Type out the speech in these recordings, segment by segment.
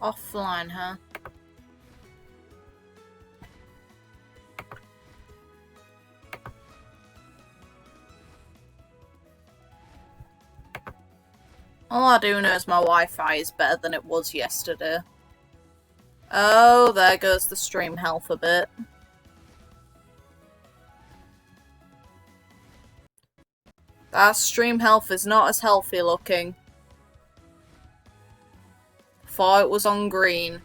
Offline, huh? All I do know is my Wi-Fi is better than it was yesterday. Oh, there goes the stream health a bit. That stream health is not as healthy looking. Thought it was on green.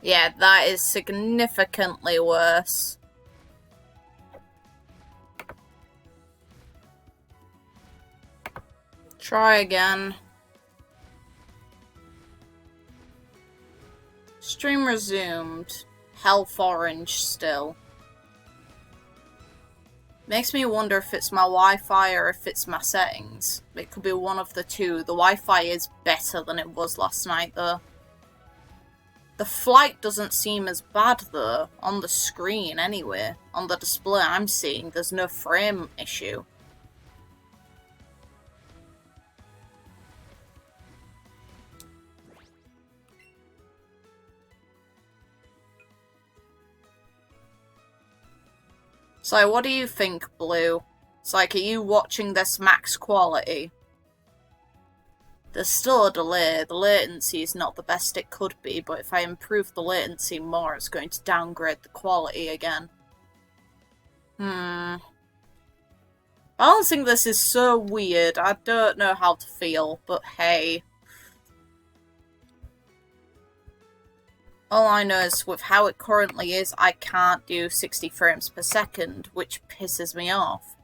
Yeah, that is significantly worse. Try again. Stream resumed. Health orange still. Makes me wonder if it's my Wi-Fi or if it's my settings. It could be one of the two. The Wi-Fi is better than it was last night though. The flight doesn't seem as bad though, on the screen anyway. On the display I'm seeing, there's no frame issue. So what do you think, Blue? It's like, are you watching this max quality? There's still a delay. The latency is not the best it could be, but if I improve the latency more, it's going to downgrade the quality again. Balancing this is so weird. I don't know how to feel, but hey. All I know is with how it currently is, I can't do 60 frames per second, which pisses me off.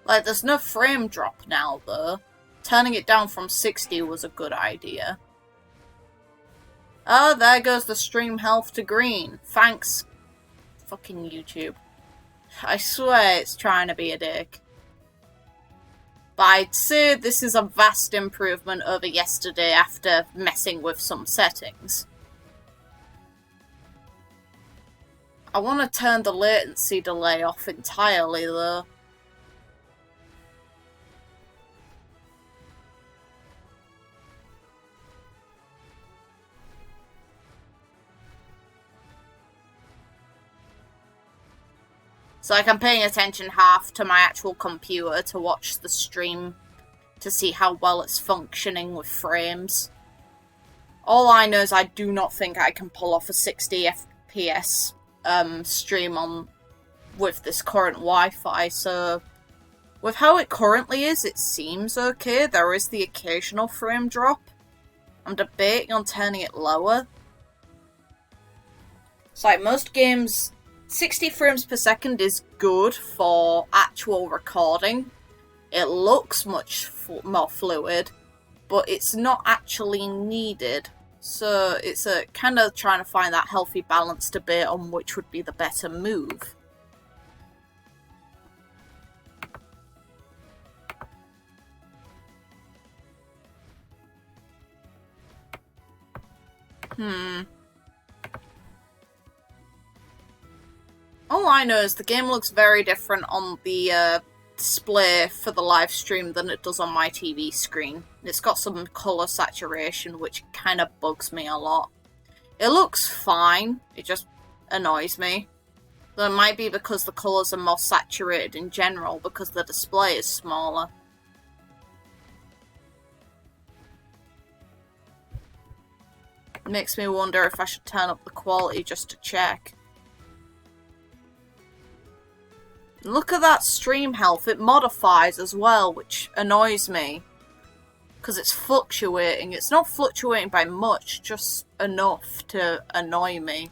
Like, there's no frame drop now, though. Turning it down from 60 was a good idea. Oh, there goes the stream health to green. Thanks, fucking YouTube. I swear it's trying to be a dick. But I'd say this is a vast improvement over yesterday after messing with some settings. I want to turn the latency delay off entirely, though. So like I'm paying attention half to my actual computer to watch the stream to see how well it's functioning with frames. All I know is I do not think I can pull off a 60 FPS stream on with this current Wi-Fi, so with how it currently is, it seems okay. There is the occasional frame drop. I'm debating on turning it lower. It's like most games, 60 frames per second is good for actual recording. It looks much more fluid, but it's not actually needed. So it's a kind of trying to find that healthy balance debate on which would be the better move. All I know is the game looks very different on the display for the live stream than it does on my TV screen. It's got some colour saturation, which kind of bugs me a lot. It looks fine, it just annoys me. Though it might be because the colours are more saturated in general, because the display is smaller. It makes me wonder if I should turn up the quality just to check. Look at that stream health. It modifies as well, which annoys me. Because it's fluctuating. It's not fluctuating by much, just enough to annoy me.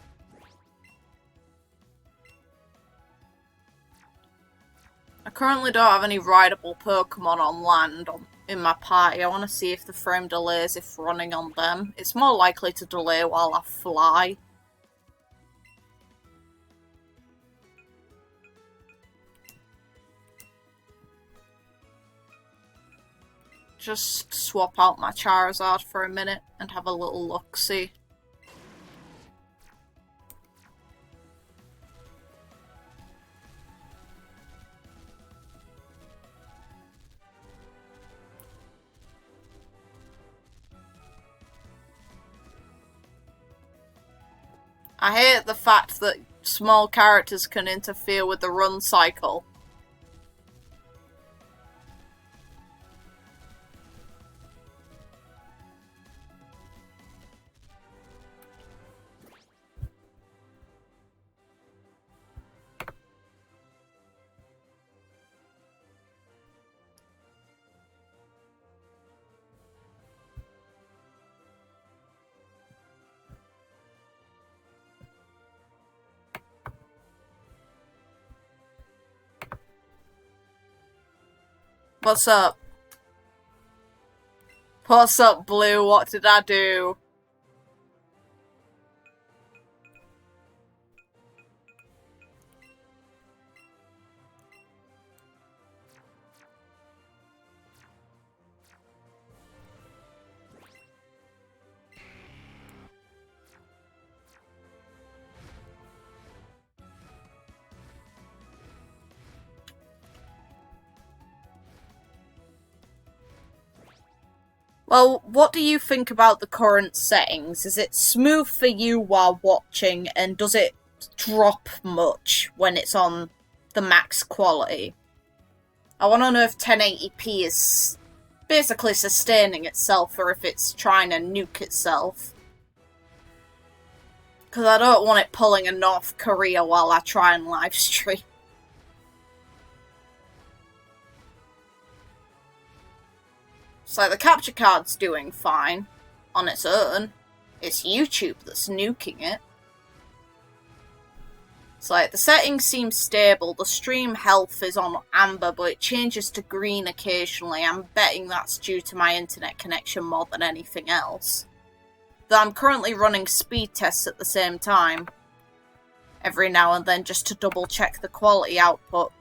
I currently don't have any rideable Pokemon on land in my party. I want to see if the frame delays if running on them. It's more likely to delay while I fly. Just swap out my Charizard for a minute and have a little look-see. I hate the fact that small characters can interfere with the run cycle. What's up? What's up, Blue? What did I do? Well, what do you think about the current settings? Is it smooth for you while watching, and does it drop much when it's on the max quality? I want to know if 1080p is basically sustaining itself or if it's trying to nuke itself. Because I don't want it pulling a North Korea while I try and live stream. So the capture card's doing fine on its own. It's YouTube that's nuking it. It's like the settings seem stable. The stream health is on amber, but it changes to green occasionally. I'm betting that's due to my internet connection more than anything else. Though I'm currently running speed tests at the same time. Every now and then just to double check the quality output.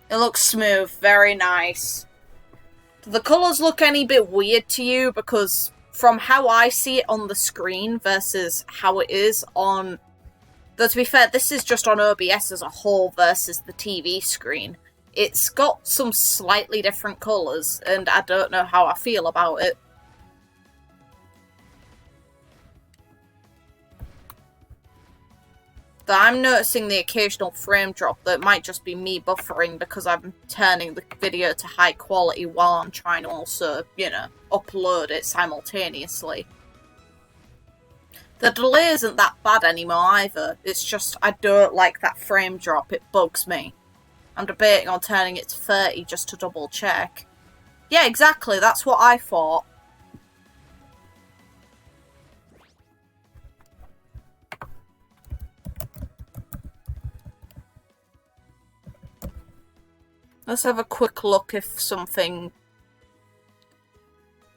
It looks smooth, very nice. Do the colours look any bit weird to you? Because from how I see it on the screen versus how it is on... Though to be fair, this is just on OBS as a whole versus the TV screen. It's got some slightly different colours, and I don't know how I feel about it. Though I'm noticing the occasional frame drop that might just be me buffering because I'm turning the video to high quality while I'm trying to also, you know, upload it simultaneously. The delay isn't that bad anymore either. It's just I don't like that frame drop. It bugs me. I'm debating on turning it to 30 just to double check. Yeah, exactly. That's what I thought. Let's have a quick look if something...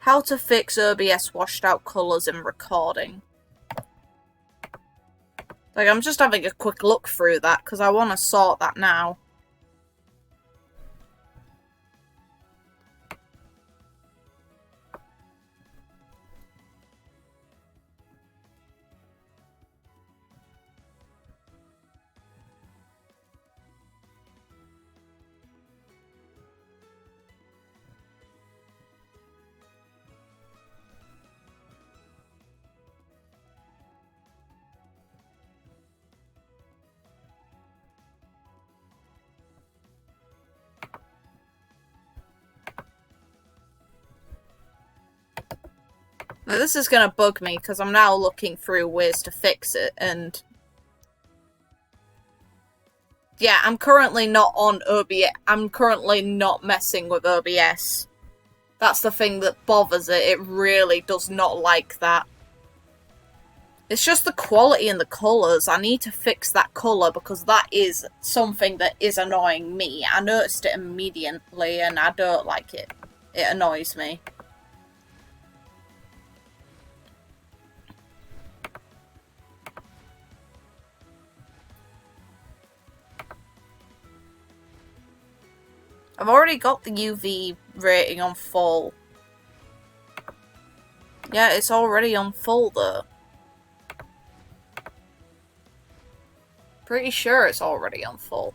How to fix OBS washed out colours in recording. Like, I'm just having a quick look through that because I want to sort that now. Now, this is going to bug me because I'm now looking through ways to fix it, and Yeah, I'm currently not on OBS. I'm currently not messing with OBS. That's the thing that bothers it. It really does not like that. It's just the quality and the colours. I need to fix that colour because that is something that is annoying me. I noticed it immediately and I don't like it. It annoys me. I've already got the UV rating on full. Yeah, it's already on full though. Pretty sure it's already on full.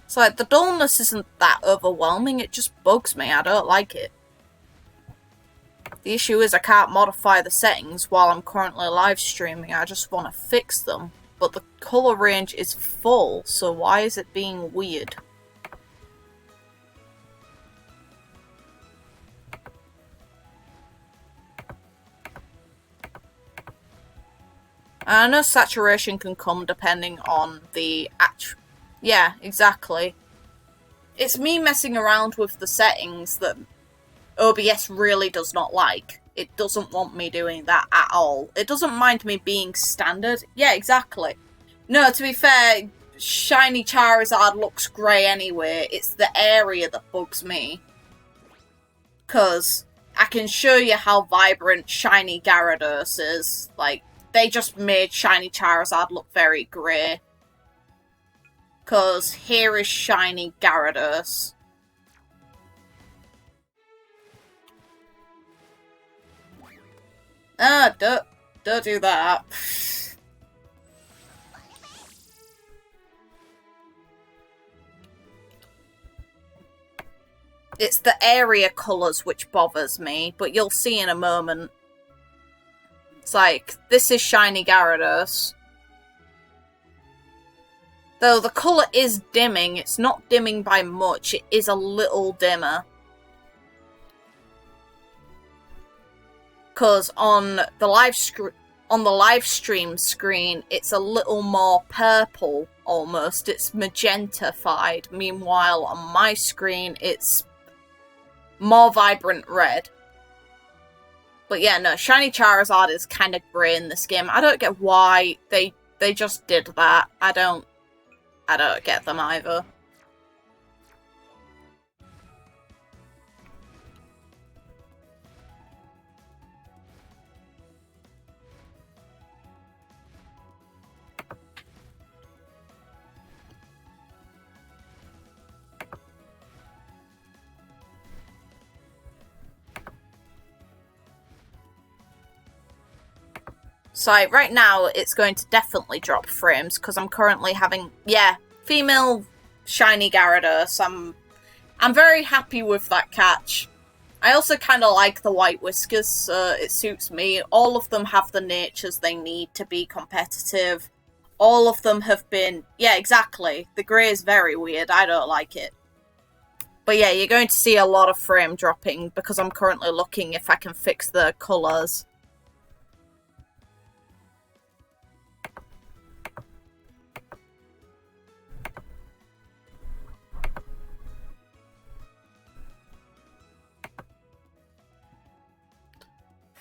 It's like, the dullness isn't that overwhelming, it just bugs me, I don't like it. The issue is I can't modify the settings while I'm currently live streaming, I just want to fix them. But the colour range is full, so why is it being weird? I know saturation can come depending on the actual... Yeah, exactly. It's me messing around with the settings that OBS really does not like. It doesn't want me doing that at all. It doesn't mind me being standard. Yeah, exactly. No, to be fair, shiny Charizard looks grey anyway. It's the area that bugs me. Because I can show you how vibrant shiny Gyarados is. Like, they just made shiny Charizard look very grey. Because here is shiny Gyarados. Ah, don't do that. It's the area colours which bothers me, but you'll see in a moment. It's like, this is shiny Gyarados. Though the colour is dimming, it's not dimming by much, it is a little dimmer. Because on the live stream screen, it's a little more purple, almost. It's magentified. Meanwhile, on my screen, it's more vibrant red. But yeah, no, shiny Charizard is kind of grey in this game. I don't get why they just did that. I don't get them either. So right now, it's going to definitely drop frames, because I'm currently having, yeah, female shiny Gyarados. I'm very happy with that catch. I also kind of like the white whiskers, so it suits me. All of them have the natures they need to be competitive. All of them have been, yeah, exactly. The grey is very weird, I don't like it. But yeah, you're going to see a lot of frame dropping, because I'm currently looking if I can fix the colours.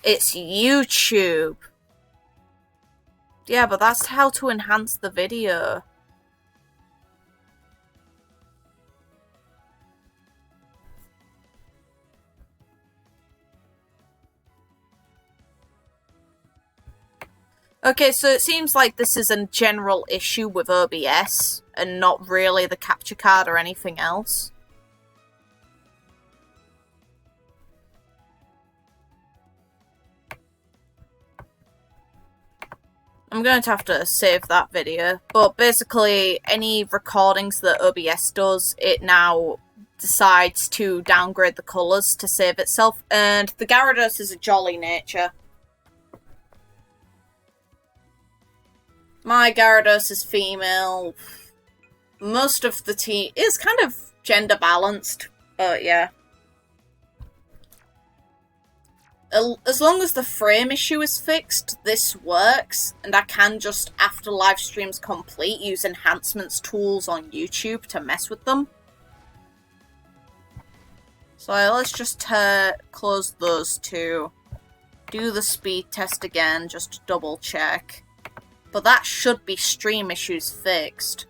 It's YouTube. Yeah, but that's how to enhance the video. Okay, so it seems like this is a general issue with OBS, and not really the capture card or anything else. I'm going to have to save that video, but basically any recordings that OBS does, it now decides to downgrade the colours to save itself, and the Gyarados is a jolly nature. My Gyarados is female. Most of the team is kind of gender balanced, but yeah. As long as the frame issue is fixed, this works, and I can just, after live streams complete, use enhancements tools on YouTube to mess with them. So let's just close those two. Do the speed test again, just to double check. But that should be stream issues fixed.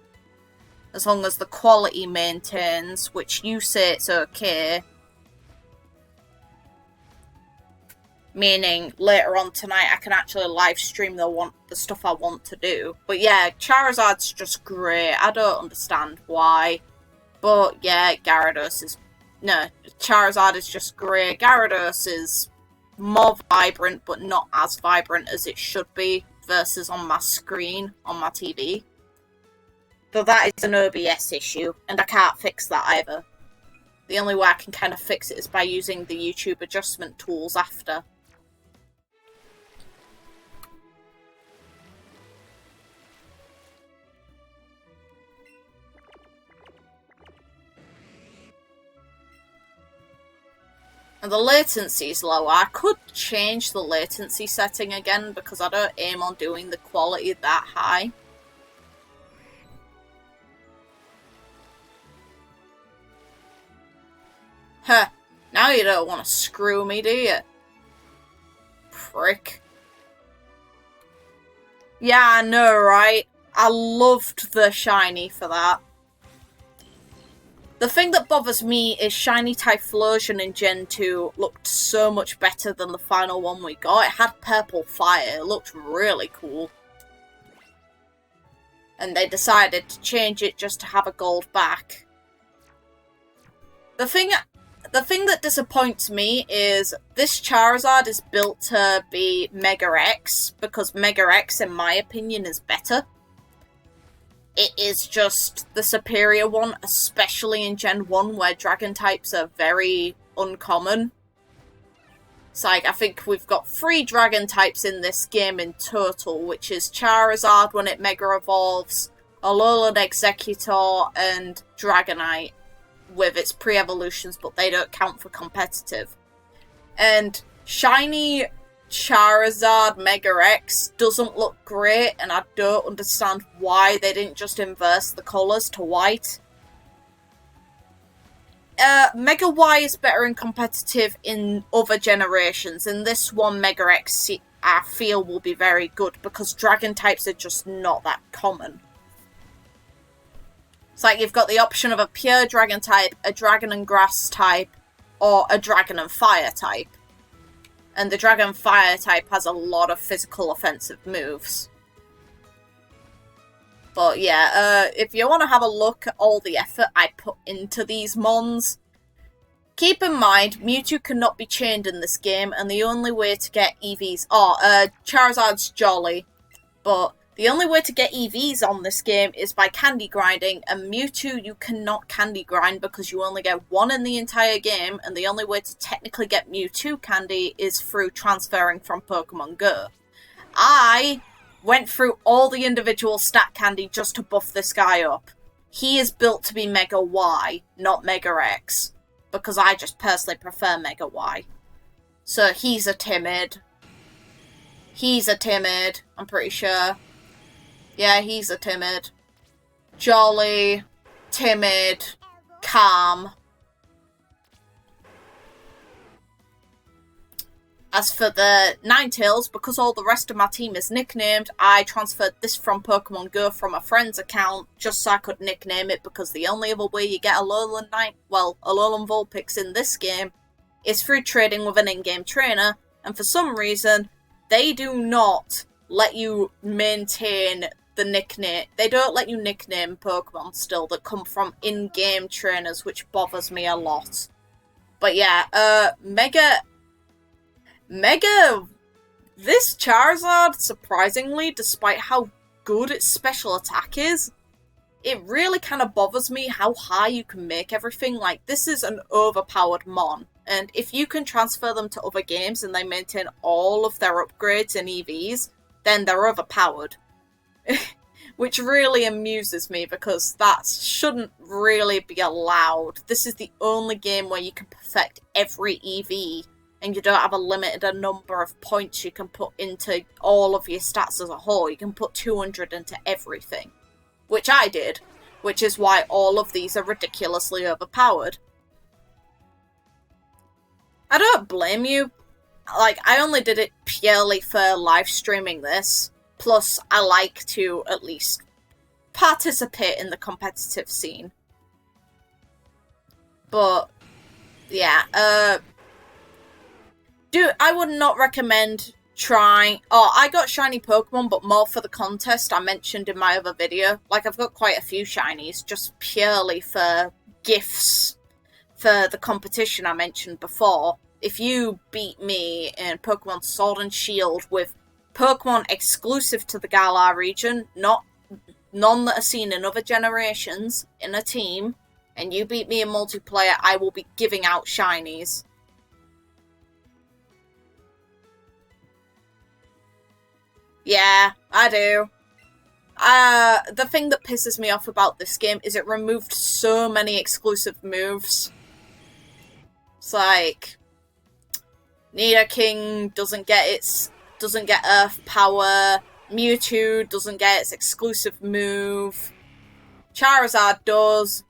As long as the quality maintains, which you say it's okay. Meaning, later on tonight I can actually live stream the stuff I want to do. But yeah, Charizard's just great. I don't understand why. But yeah, Gyarados is... No, Charizard is just great. Gyarados is more vibrant, but not as vibrant as it should be, versus on my screen, on my TV. Though that is an OBS issue, and I can't fix that either. The only way I can kind of fix it is by using the YouTube adjustment tools after. And the latency is lower. I could change the latency setting again because I don't aim on doing the quality that high. Huh. Now you don't want to screw me, do you? Prick. Yeah, I know, right? I loved the shiny for that. The thing that bothers me is Shiny Typhlosion in Gen 2 looked so much better than the final one we got. It had purple fire. It looked really cool. And they decided to change it just to have a gold back. The thing that disappoints me is this Charizard is built to be Mega X, because Mega X, in my opinion, is better. It is just the superior one, especially in Gen 1, where Dragon types are very uncommon. It's like, I think we've got 3 Dragon types in this game in total, which is Charizard when it Mega Evolves, Alolan Executor, and Dragonite, with its pre-evolutions, but they don't count for competitive. And Shiny Charizard Mega X doesn't look great, and I don't understand why they didn't just inverse the colours to white. Mega Y is better in competitive in other generations, and this one, Mega X, I feel will be very good, because Dragon types are just not that common. It's like you've got the option of a pure Dragon type, a Dragon and Grass type, or a Dragon and Fire type. And the Dragon Fire type has a lot of physical offensive moves. But yeah, if you want to have a look at all the effort I put into these mons, keep in mind, Mewtwo cannot be chained in this game, and the only way to get EVs... Charizard's jolly, but the only way to get EVs on this game is by candy grinding, and Mewtwo you cannot candy grind because you only get 1 in the entire game, and the only way to technically get Mewtwo candy is through transferring from Pokemon Go. I went through all the individual stat candy just to buff this guy up. He is built to be Mega Y, not Mega X, because I just personally prefer Mega Y. So he's a timid. He's a timid, I'm pretty sure. Yeah, he's a timid. Jolly, timid, calm. As for the Ninetales, because all the rest of my team is nicknamed, I transferred this from Pokemon Go from a friend's account just so I could nickname it, because the only other way you get Alolan Vulpix in this game is through trading with an in-game trainer, and for some reason, they do not let you maintain the nickname. They don't let you nickname Pokemon still that come from in-game trainers, which bothers me a lot. But yeah, this Charizard, surprisingly, despite how good its special attack is, it really kind of bothers me how high you can make everything. Like, this is an overpowered mon, and if you can transfer them to other games and they maintain all of their upgrades and EVs, then they're overpowered. Which really amuses me, because that shouldn't really be allowed. This is the only game where you can perfect every EV and you don't have a limited number of points you can put into all of your stats as a whole. You can put 200 into everything, which I did, which is why all of these are ridiculously overpowered. I don't blame you. Like, I only did it purely for live streaming this, plus I like to at least participate in the competitive scene. But yeah, I would not recommend trying... Oh, I got shiny Pokemon, but more for the contest I mentioned in my other video. Like, I've got quite a few shinies, just purely for gifts for the competition I mentioned before. If you beat me in Pokemon Sword and Shield with Pokemon exclusive to the Galar region, none that are seen in other generations, in a team, and you beat me in multiplayer, I will be giving out shinies. Yeah, I do. The thing that pisses me off about this game is it removed so many exclusive moves. It's like... Nidoking doesn't get Earth Power. Mewtwo doesn't get its exclusive move. Charizard does.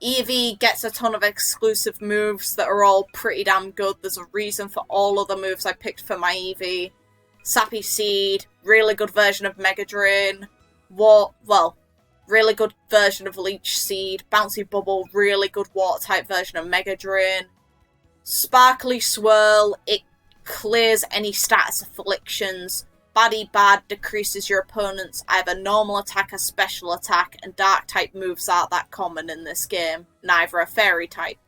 Eevee gets a ton of exclusive moves that are all pretty damn good. There's a reason for all of the moves I picked for my Eevee. Sappy Seed, really good version of Mega Drain. Really good version of Leech Seed. Bouncy Bubble, really good water-type version of Mega Drain. Sparkly Swirl, it clears any status afflictions. Baddie Bad decreases your opponent's either normal attack or special attack, and dark type moves aren't that common in this game. Neither are fairy type.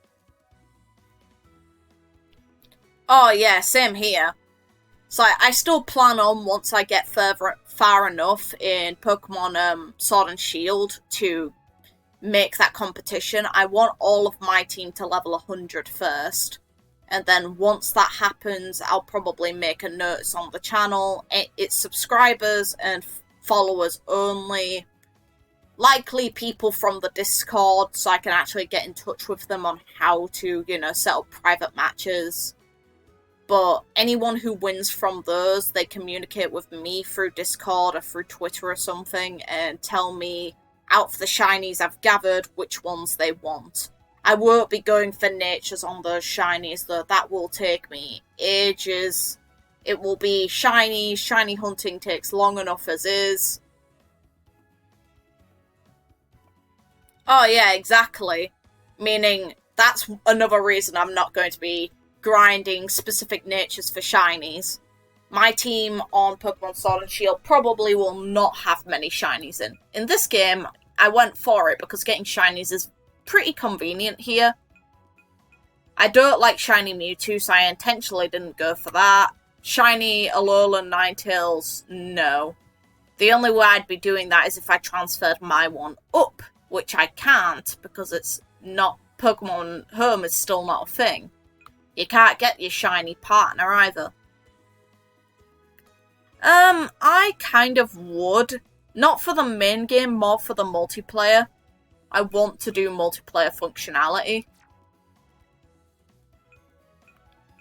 Oh yeah, same here. So I still plan on, once I get far enough in Pokemon Sword and Shield to make that competition, I want all of my team to level 100 first. And then once that happens, I'll probably make a notice on the channel. It's subscribers and followers only. Likely people from the Discord, so I can actually get in touch with them on how to, set up private matches. But anyone who wins from those, they communicate with me through Discord or through Twitter or something and tell me, out of the shinies I've gathered, which ones they want. I won't be going for natures on those shinies, though. That will take me ages. It will be shiny. Shiny hunting takes long enough as is. Oh, yeah, exactly. Meaning, that's another reason I'm not going to be grinding specific natures for shinies. My team on Pokemon Sword and Shield probably will not have many shinies in. In this game, I went for it because getting shinies is pretty convenient here. I don't like shiny Mewtwo, so I intentionally didn't go for that. Shiny Alolan Ninetales, no. The only way I'd be doing that is if I transferred my one up, which I can't because it's not... Pokemon Home is still not a thing. You can't get your shiny partner either. I kind of would. Not for the main game, more for the multiplayer. I want to do multiplayer functionality.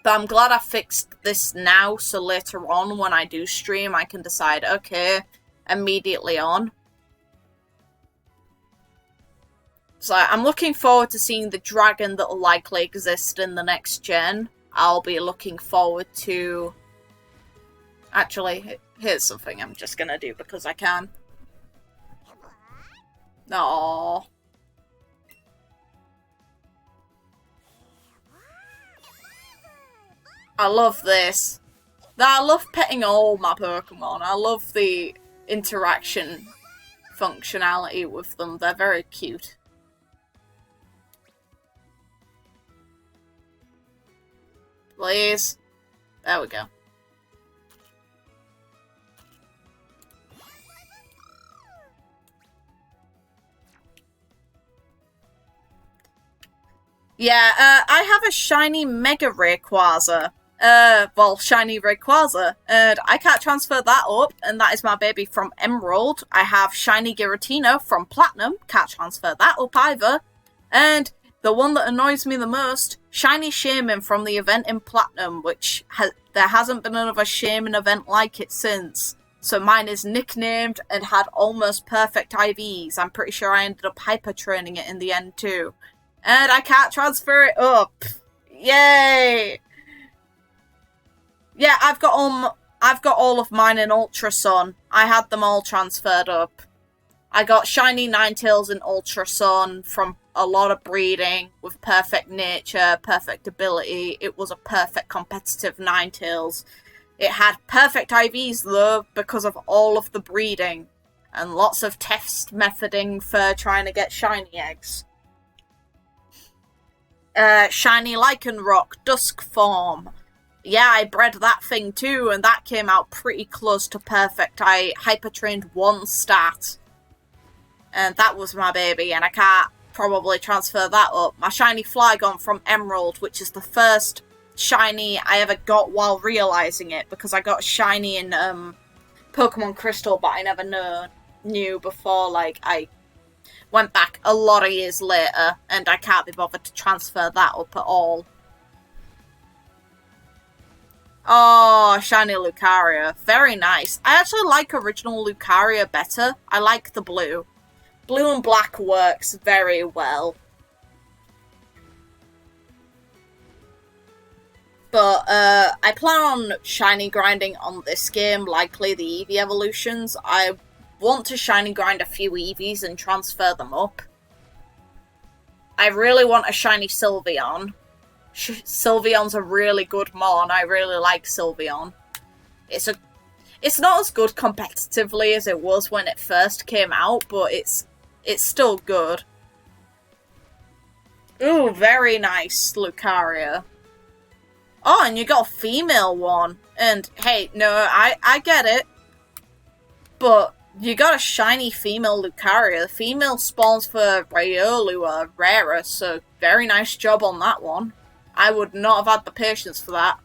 But I'm glad I fixed this now, so later on when I do stream, I can decide, okay, immediately on. So I'm looking forward to seeing the dragon that will likely exist in the next gen. I'll be looking forward to... Actually, here's something I'm just gonna do because I can. Aww. I love this. I love petting all my Pokemon. I love the interaction functionality with them. They're very cute. Please. There we go. Yeah, I have a shiny Mega Rayquaza. Shiny Rayquaza. And I can't transfer that up, and that is my baby from Emerald. I have shiny Giratina from Platinum. Can't transfer that up either. And the one that annoys me the most, Shiny Shaman from the event in Platinum, which there hasn't been another Shaman event like it since. So mine is nicknamed and had almost perfect IVs. I'm pretty sure I ended up hyper training it in the end too. And I can't transfer it up. Yay! Yeah, I've got all of mine in Ultra Sun. I had them all transferred up. I got shiny Ninetales in Ultra Sun from a lot of breeding with perfect nature, perfect ability. It was a perfect competitive Ninetales. It had perfect IVs though because of all of the breeding and lots of test methoding for trying to get shiny eggs. Shiny Lycanroc Dusk form. Yeah, I bred that thing too, and that came out pretty close to perfect. I hyper-trained one stat, and that was my baby, and I can't probably transfer that up. My shiny Flygon from Emerald, which is the first shiny I ever got while realizing it, because I got shiny in Pokemon Crystal, but I never knew before, like, I went back a lot of years later, and I can't be bothered to transfer that up at all. Oh, shiny Lucaria. Very nice. I actually like original Lucaria better. I like the blue. Blue and black works very well. But I plan on shiny grinding on this game, likely the Eevee evolutions. I want to shiny grind a few Eevees and transfer them up. I really want a shiny Sylveon. Sylveon's a really good mon. I really like Sylveon. It's not as good competitively as it was when it first came out, but it's still good. Ooh, very nice, Lucaria. Oh, and you got a female one. And hey, no, I get it. But you got a shiny female Lucaria. The female spawns for Riolu are rarer, so very nice job on that one. I would not have had the patience for that.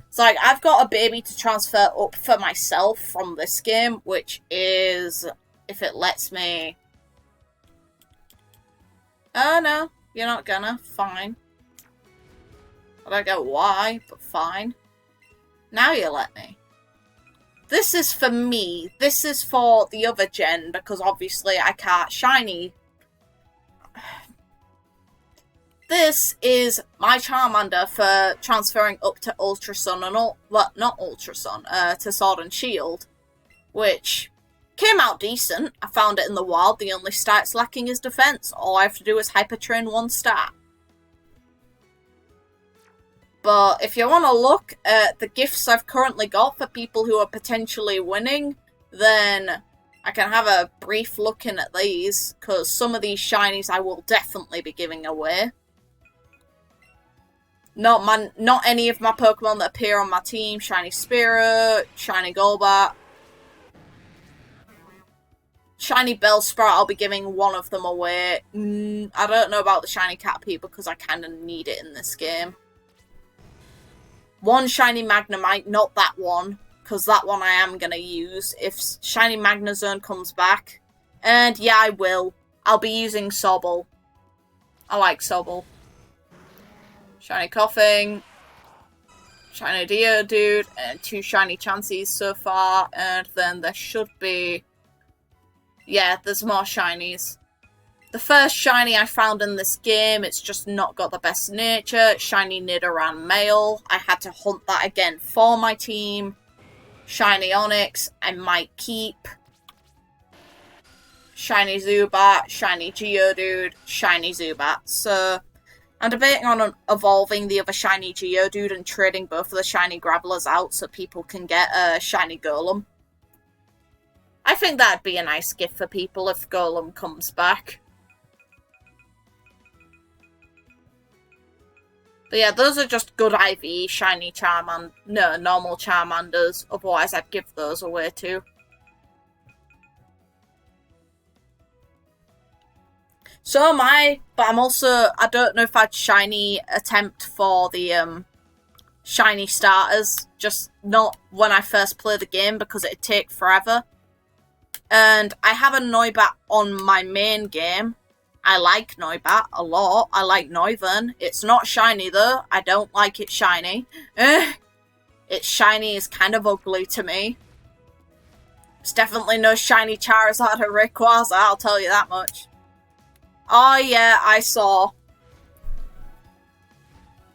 It's like, I've got a baby to transfer up for myself from this game, which is, if it lets me... Oh, no, you're not gonna. Fine. I don't get why, but fine. Now you let me. This is for me. This is for the other gen, because obviously I can't shiny. This is my Charmander for transferring up to Ultra Sun and well, not Ultra Sun, to Sword and Shield, which came out decent. I found it in the wild. The only stat it's lacking is defense. All I have to do is hyper train one stat. But if you want to look at the gifts I've currently got for people who are potentially winning, then I can have a brief look in at these, because some of these shinies I will definitely be giving away. Not any of my Pokemon that appear on my team. Shiny Spirit, Shiny Golbat, Shiny Bellsprout, I'll be giving one of them away. I don't know about the Shiny Caterpie because I kind of need it in this game. One Shiny Magnemite, not that one, because that one I am going to use if Shiny Magnezone comes back. And yeah, I will. I'll be using Sobble. I like Sobble. Shiny Coughing, Shiny Geodude, and 2 Shiny Chanseys so far, and then there should be... Yeah, there's more shinies. The first shiny I found in this game, it's just not got the best nature. Shiny Nidoran male. I had to hunt that again for my team. Shiny Onix, I might keep. Shiny Zubat, Shiny Geodude, Shiny Zubat. So, I'm debating on evolving the other Shiny Geodude and trading both of the Shiny Gravelers out so people can get a Shiny Golem. I think that'd be a nice gift for people if Golem comes back. But yeah, those are just good IV Shiny normal Charmanders. Otherwise, I'd give those away too. So am I, but I'm also, I don't know if I'd shiny attempt for the shiny starters, just not when I first play the game because it'd take forever. And I have a Noibat on my main game, I like Noibat a lot. I like Noivern. It's not shiny though. I don't like it shiny. Its shiny is kind of ugly to me. It's definitely no shiny Charizard or Rayquaza, I'll tell you that much. Oh yeah, I saw.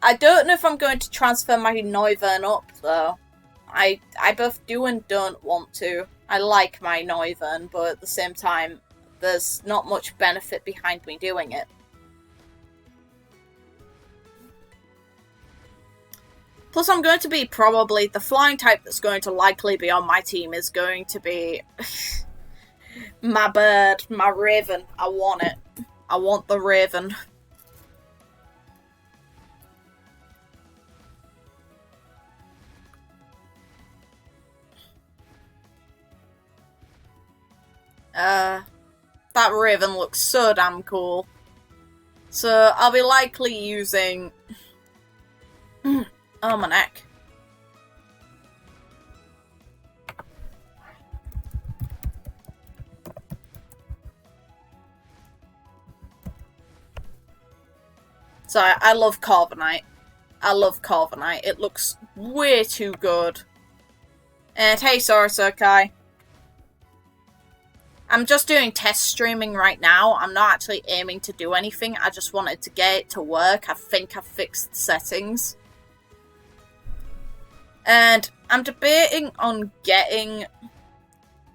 I don't know if I'm going to transfer my Noivern up though. I both do and don't want to. I like my Noivern, but at the same time, there's not much benefit behind me doing it. Plus, I'm going to be probably the flying type that's going to likely be on my team is going to be my bird, my Raven. I want it. I want the Raven. That Raven looks so damn cool. So I'll be likely using... oh, my neck. So I love Corviknight. I love Corviknight. It looks way too good. And hey, Sorosokai. I'm just doing test streaming right now. I'm not actually aiming to do anything. I just wanted to get it to work. I think I've fixed the settings. And I'm debating on getting...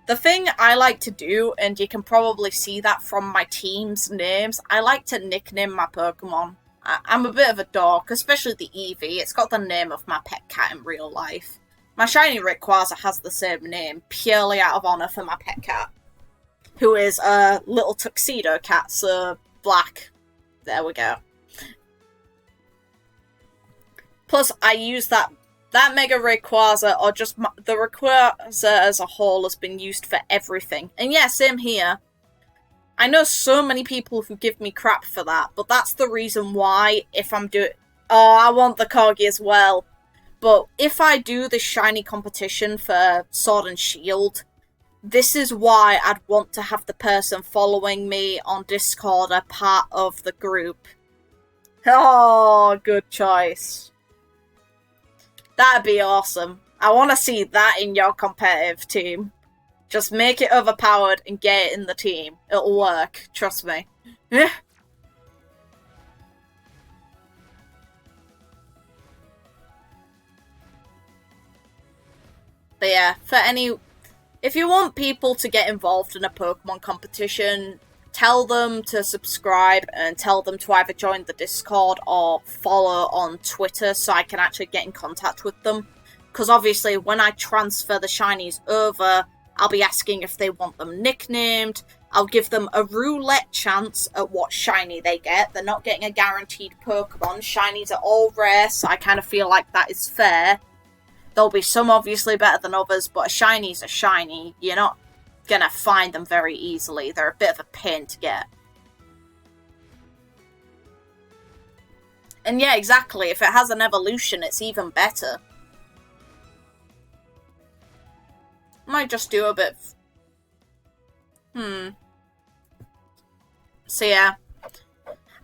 The thing I like to do, and you can probably see that from my team's names, I like to nickname my Pokemon. I'm a bit of a dork, especially the Eevee. It's got the name of my pet cat in real life. My shiny Rayquaza has the same name, purely out of honour for my pet cat, who is a little tuxedo cat, so black. There we go. Plus, I use that Mega Rayquaza, or just the Rayquaza as a whole, has been used for everything. And yeah, same here. I know so many people who give me crap for that, but that's the reason why, if I'm doing... Oh, I want the Corgi as well. But if I do this shiny competition for Sword and Shield, this is why I'd want to have the person following me on Discord a part of the group. Oh, good choice. That'd be awesome. I want to see that in your competitive team. Just make it overpowered and get it in the team. It'll work, trust me. But yeah, if you want people to get involved in a Pokemon competition, tell them to subscribe and tell them to either join the Discord or follow on Twitter so I can actually get in contact with them. Because obviously when I transfer the shinies over, I'll be asking if they want them nicknamed. I'll give them a roulette chance at what shiny they get. They're not getting a guaranteed Pokemon. Shinies are all rare, so I kind of feel like that is fair. There'll be some obviously better than others, but a shiny's a shiny. You're not gonna find them very easily. They're a bit of a pain to get. And yeah, exactly. If it has an evolution, it's even better. Might just do a bit... So yeah.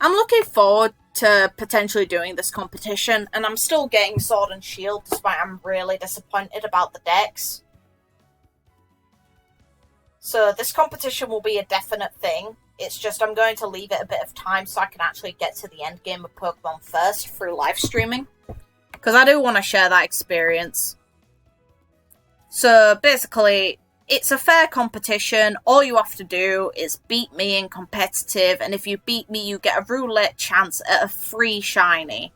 I'm looking forward to potentially doing this competition, and I'm still getting Sword and Shield, despite I'm really disappointed about the decks. So this competition will be a definite thing. It's just I'm going to leave it a bit of time so I can actually get to the end game of Pokemon first through live streaming. Because I do want to share that experience. So basically, it's a fair competition. All you have to do is beat me in competitive, and if you beat me, you get a roulette chance at a free shiny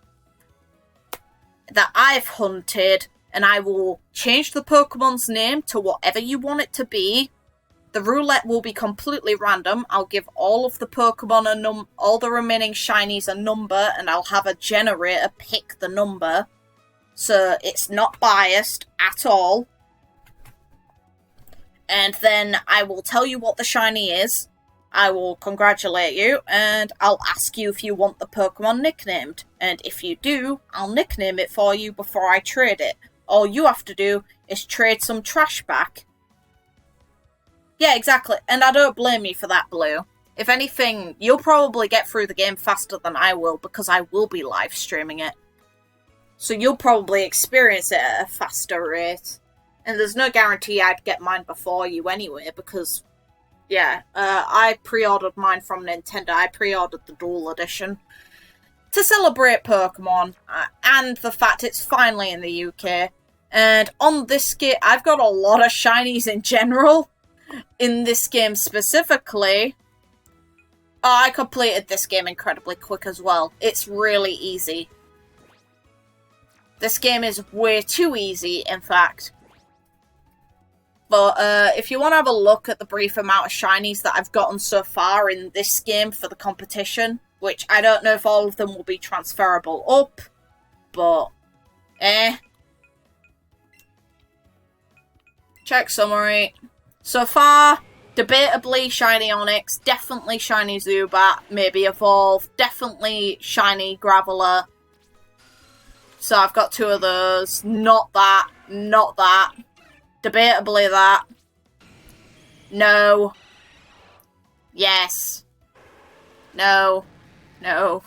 that I've hunted, and I will change the Pokemon's name to whatever you want it to be. The roulette will be completely random. I'll give all of the Pokemon all the remaining shinies a number, and I'll have a generator pick the number. So it's not biased at all. And then I will tell you what the shiny is, I will congratulate you, and I'll ask you if you want the Pokemon nicknamed. And if you do, I'll nickname it for you before I trade it. All you have to do is trade some trash back. Yeah, exactly, and I don't blame you for that, Blue. If anything, you'll probably get through the game faster than I will because I will be live streaming it. So you'll probably experience it at a faster rate. And there's no guarantee I'd get mine before you anyway because, yeah, I pre-ordered mine from Nintendo. I pre-ordered the Dual Edition to celebrate Pokemon and the fact it's finally in the UK. And on this game, I've got a lot of shinies in general. In this game specifically, I completed this game incredibly quick as well. It's really easy. This game is way too easy, in fact. But if you want to have a look at the brief amount of shinies that I've gotten so far in this game for the competition, which I don't know if all of them will be transferable up, but Check summary. So far, debatably shiny Onyx, definitely shiny Zubat, maybe Evolve, definitely shiny Graveler. So I've got 2 of those. Not that. Not that. Debatably that. No. Yes. No. No.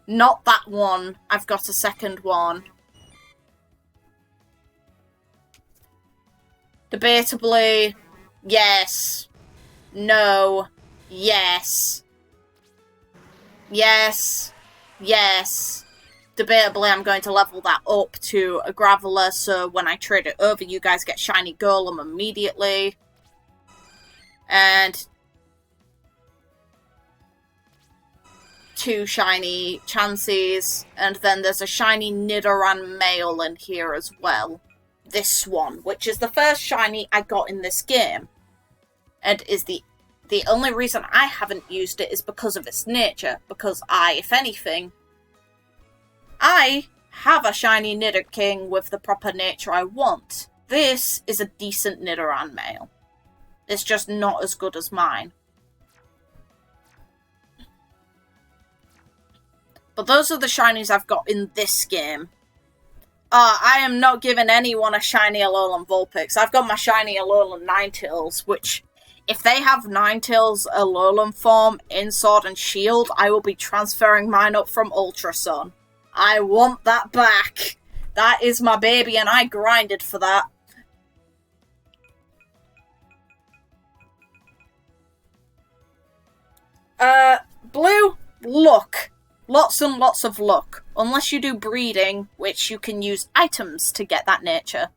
Not that one. I've got a second one. Debatably. Yes. No. Yes. Yes. Yes. Debatably, I'm going to level that up to a Graveler, so when I trade it over, you guys get shiny Golem immediately. And 2 shiny Chanseys, and then there's a shiny Nidoran male in here as well. This one, which is the first shiny I got in this game, and is the only reason I haven't used it is because of its nature, because if anything, I have a shiny Nidoking with the proper nature I want. This is a decent Nidoran male. It's just not as good as mine. But those are the shinies I've got in this game. I am not giving anyone a shiny Alolan Vulpix. I've got my shiny Alolan Ninetales, which, if they have Ninetales Alolan form in Sword and Shield, I will be transferring mine up from Ultra Sun. I want that back. That is my baby, and I grinded for that. Blue, luck. Lots and lots of luck. Unless you do breeding, which you can use items to get that nature.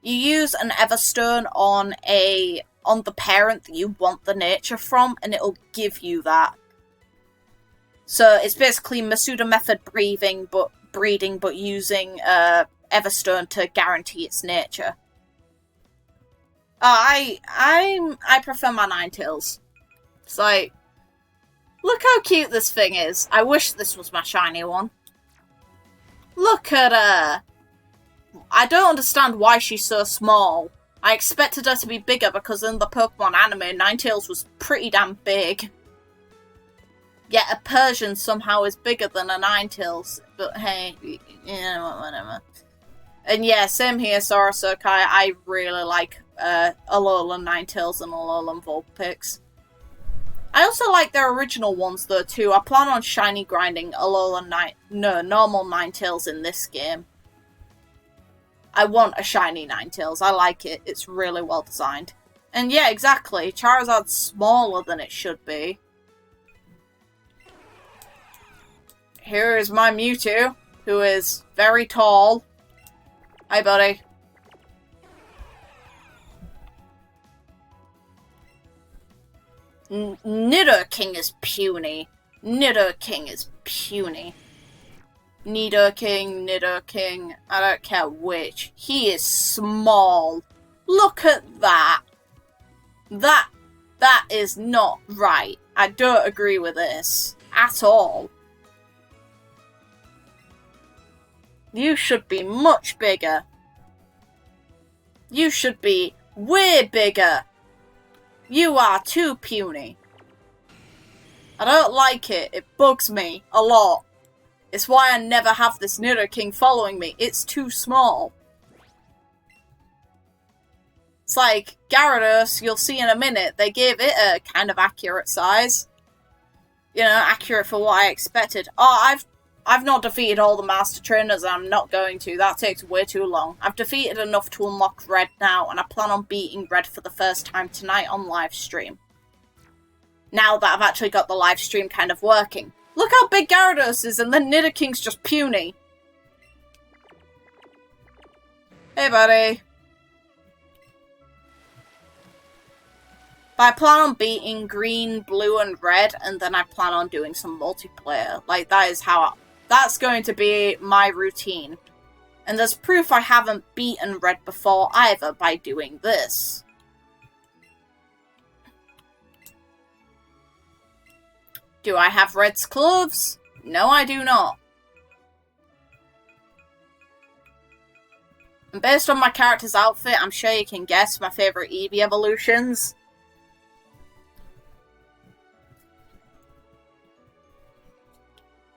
You use an Everstone on the parent that you want the nature from, and it'll give you that. So it's basically Masuda method breeding, but using Everstone to guarantee its nature. I prefer my Ninetales. It's like, look how cute this thing is. I wish this was my shiny one. Look at her. I don't understand why she's so small. I expected her to be bigger because in the Pokemon anime, Ninetales was pretty damn big. Yet a Persian somehow is bigger than a Ninetales. But hey, whatever. And yeah, same here, Sorosokai. I really like Alolan Ninetales and Alolan Vulpix. I also like their original ones though too. I plan on shiny grinding normal Ninetales in this game. I want a shiny Ninetales. I like it. It's really well designed. And yeah, exactly. Charizard's smaller than it should be. Here is my Mewtwo, who is very tall. Hi, buddy. Nidoking is puny. Nidoking is puny. Nidoking, I don't care which. He is small. Look at that. That is not right. I don't agree with this at all. You should be much bigger. You should be way bigger. You are too puny. I don't like it. It bugs me a lot. It's why I never have this Nidoking following me. It's too small. It's like Gyarados, you'll see in a minute, they gave it a kind of accurate size. You know, accurate for what I expected. Oh, I've not defeated all the Master Trainers, and I'm not going to. That takes way too long. I've defeated enough to unlock Red now, and I plan on beating Red for the first time tonight on live stream. Now that I've actually got the live stream kind of working. Look how big Gyarados is, and then Nidoking's just puny. Hey, buddy. But I plan on beating Green, Blue, and Red, and then I plan on doing some multiplayer. Like, that's going to be my routine. And there's proof I haven't beaten Red before either by doing this. Do I have Red's clothes? No, I do not. And based on my character's outfit, I'm sure you can guess my favourite Eevee evolutions.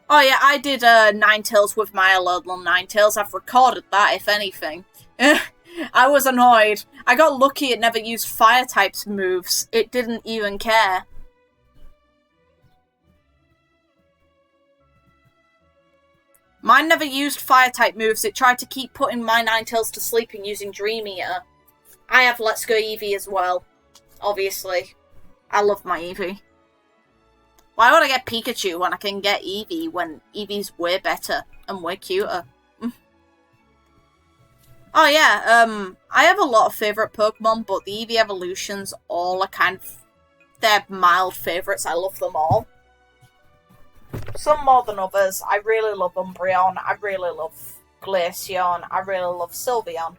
Oh yeah, I did Ninetales with my Alolan Ninetales. I've recorded that, if anything. I was annoyed. I got lucky it never used Fire types moves. It didn't even care. Mine never used Fire-type moves. It tried to keep putting my Ninetales to sleep and using Dream Eater. I have Let's Go Eevee as well, obviously. I love my Eevee. Why would I get Pikachu when I can get Eevee when Eevee's way better and way cuter? Oh yeah, I have a lot of favourite Pokemon, but the Eevee evolutions all are kind of... they're mild favourites. I love them all. Some more than others. I really love Umbreon. I really love Glaceon. I really love Sylveon.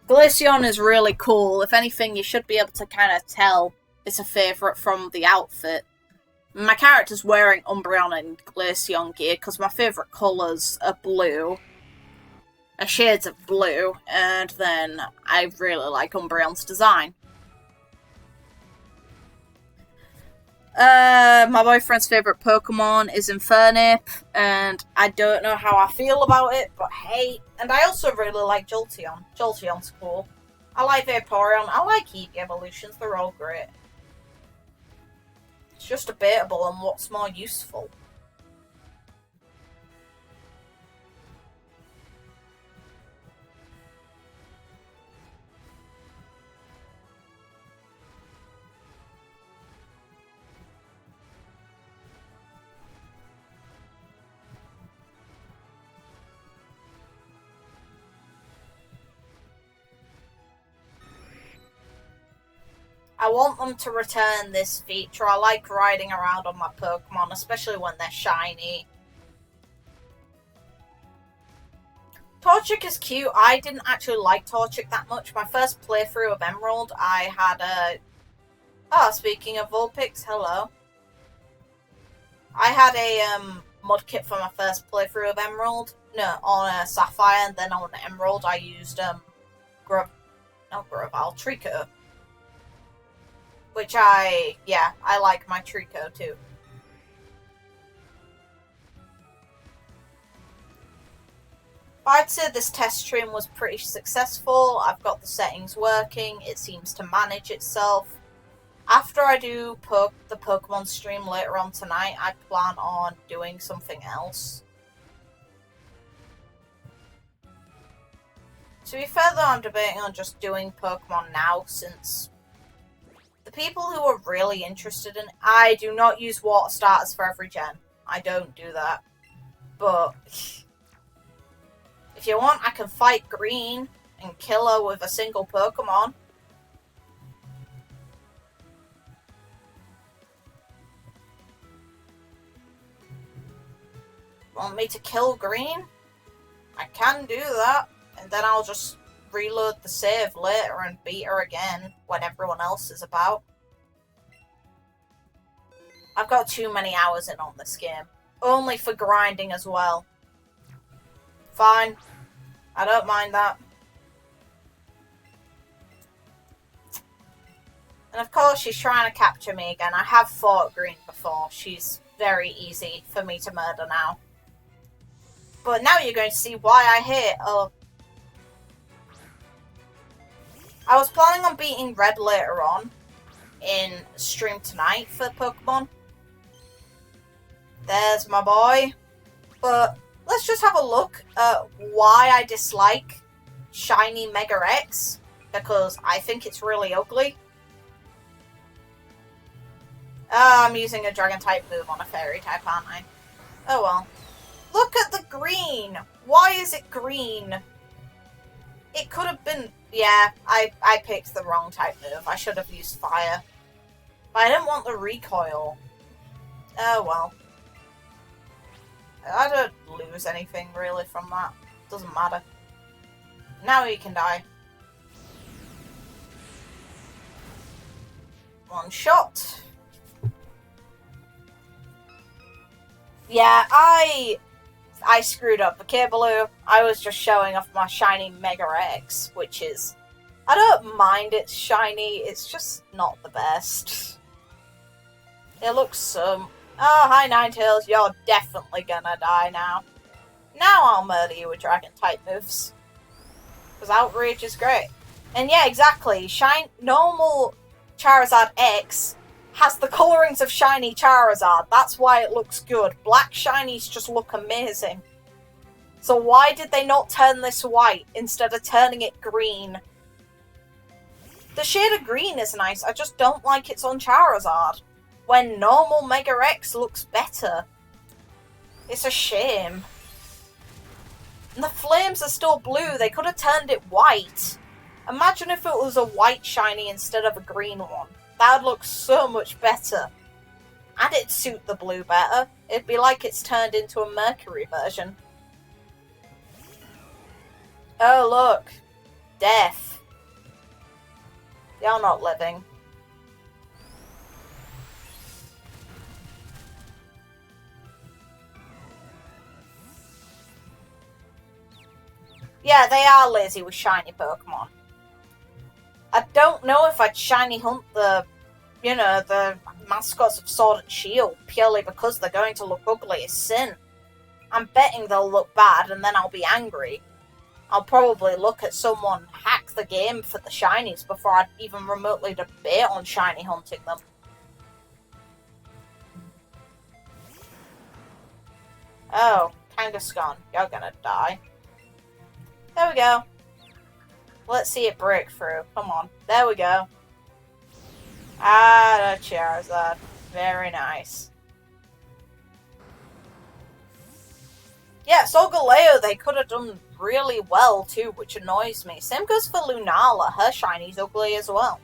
Glaceon is really cool. If anything, you should be able to kind of tell it's a favourite from the outfit. My character's wearing Umbreon and Glaceon gear because my favourite colours are blue. Shades of blue, and then I really like Umbreon's design. My boyfriend's favourite Pokemon is Infernape, and I don't know how I feel about it, but hey. And I also really like Jolteon. Jolteon's cool. I like Vaporeon. I like Eevee evolutions. They're all great. It's just debatable on what's more useful. I want them to return this feature. I like riding around on my Pokemon, especially when they're shiny. Torchic is cute. I didn't actually like Torchic that much. My first playthrough of Emerald, I had a... Oh, speaking of Vulpix, hello. I had a Mudkip for my first playthrough of Emerald. No, on Sapphire, and then on Emerald I used Trico. Which I like my Trico too. I'd say this test stream was pretty successful. I've got the settings working. It seems to manage itself. After I do the Pokemon stream later on tonight, I plan on doing something else. To be fair though, I'm debating on just doing Pokemon now, since the people who are really interested in... I do not use water starters for every gen. I don't do that. But if you want, I can fight Green and kill her with a single Pokemon. Want me to kill Green? I can do that. And then I'll just reload the save later and beat her again when everyone else is about. I've got too many hours in on this game. Only for grinding as well. Fine. I don't mind that. And of course she's trying to capture me again. I have fought Green before. She's very easy for me to murder now. But now you're going to see why I hate... I was planning on beating Red later on in stream tonight for Pokemon. There's my boy. But let's just have a look at why I dislike Shiny Mega X, because I think it's really ugly. I'm using a Dragon-type move on a Fairy-type, aren't I? Oh well. Look at the green! Why is it green? It could have been... Yeah, I picked the wrong type move. I should have used Fire. But I didn't want the recoil. Oh well. I don't lose anything, really, from that. Doesn't matter. Now he can die. One shot. Yeah, I screwed up. Okay, Blue, I was just showing off my shiny Mega X, which is... I don't mind it's shiny, it's just not the best. It looks so... Oh, hi Ninetales, you're definitely gonna die now. Now I'll murder you with Dragon-type moves. Because Outrage is great. And yeah, exactly, normal Charizard X has the colorings of shiny Charizard. That's why it looks good. Black shinies just look amazing. So why did they not turn this white instead of turning it green? The shade of green is nice, I just don't like it's on Charizard. When normal Mega X looks better. It's a shame. And the flames are still blue, they could have turned it white. Imagine if it was a white shiny instead of a green one. That would look so much better. And it'd suit the blue better. It'd be like it's turned into a Mercury version. Oh, look. Death. You're not living. Yeah, they are lazy with shiny Pokemon. I don't know if I'd shiny hunt the mascots of Sword and Shield purely because they're going to look ugly as sin. I'm betting they'll look bad and then I'll be angry. I'll probably look at someone hack the game for the shinies before I'd even remotely debate on shiny hunting them. Oh, Kangaskhan, you're gonna die. There we go. Let's see it break through. Come on. There we go. Ah, the Charizard. Very nice. Yeah, Solgaleo, they could have done really well too, which annoys me. Same goes for Lunala. Her shiny's ugly as well.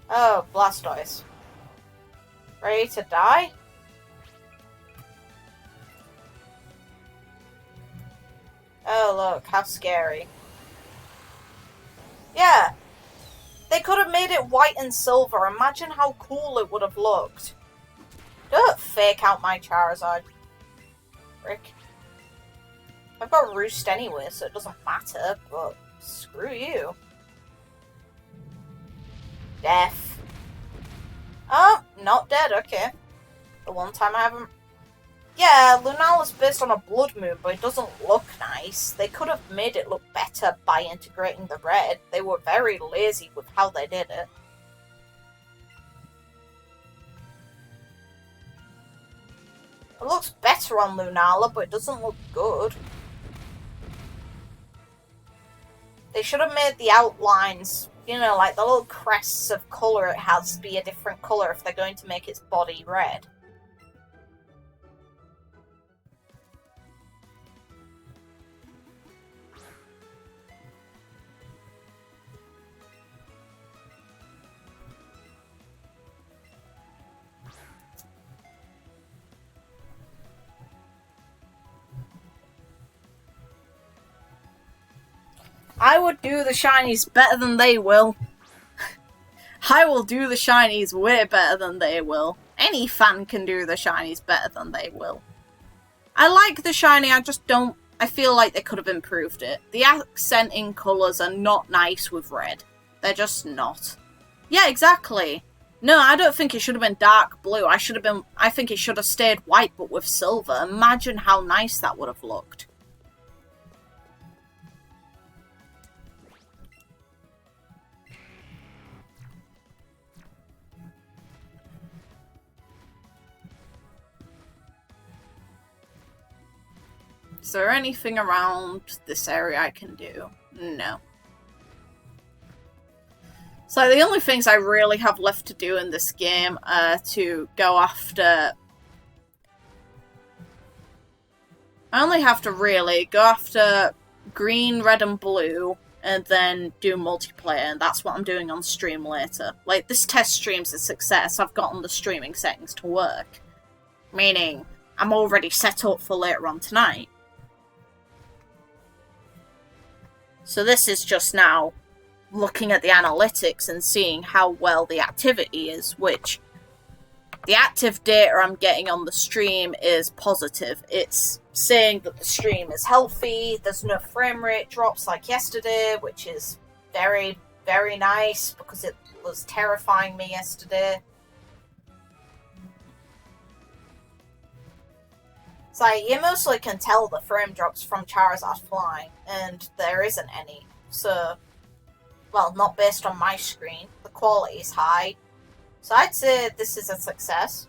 Oh, Blastoise. Ready to die? Oh, look, how scary. Yeah. They could have made it white and silver. Imagine how cool it would have looked. Don't fake out my Charizard. Frick. I've got Roost anyway, so it doesn't matter, but screw you. Death. Oh, not dead, okay. The one time I haven't... Yeah, Lunala's based on a blood moon, but it doesn't look nice. They could have made it look better by integrating the red. They were very lazy with how they did it. It looks better on Lunala, but it doesn't look good. They should have made the outlines, you know, like the little crests of colour it has be a different colour if they're going to make its body red. I would do the shinies better than they will. I will do the shinies way better than they will. Any fan can do the shinies better than they will. I like the shiny, I just don't... I feel like they could have improved it. The accenting colours are not nice with red. They're just not. Yeah, exactly. No, I don't think it should have been dark blue. I think it should have stayed white but with silver. Imagine how nice that would have looked. Is there anything around this area I can do? No. So the only things I really have left to do in this game are to go after... I only have to really go after green, red, and blue, and then do multiplayer, and that's what I'm doing on stream later. Like, this test stream's a success. I've gotten the streaming settings to work. Meaning, I'm already set up for later on tonight. So this is just now looking at the analytics and seeing how well the activity is, which the active data I'm getting on the stream is positive. It's saying that the stream is healthy, there's no frame rate drops like yesterday, which is very, very nice because it was terrifying me yesterday. So you mostly can tell the frame drops from Charizard flying, and there isn't any. So, well, not based on my screen. The quality is high. So I'd say this is a success.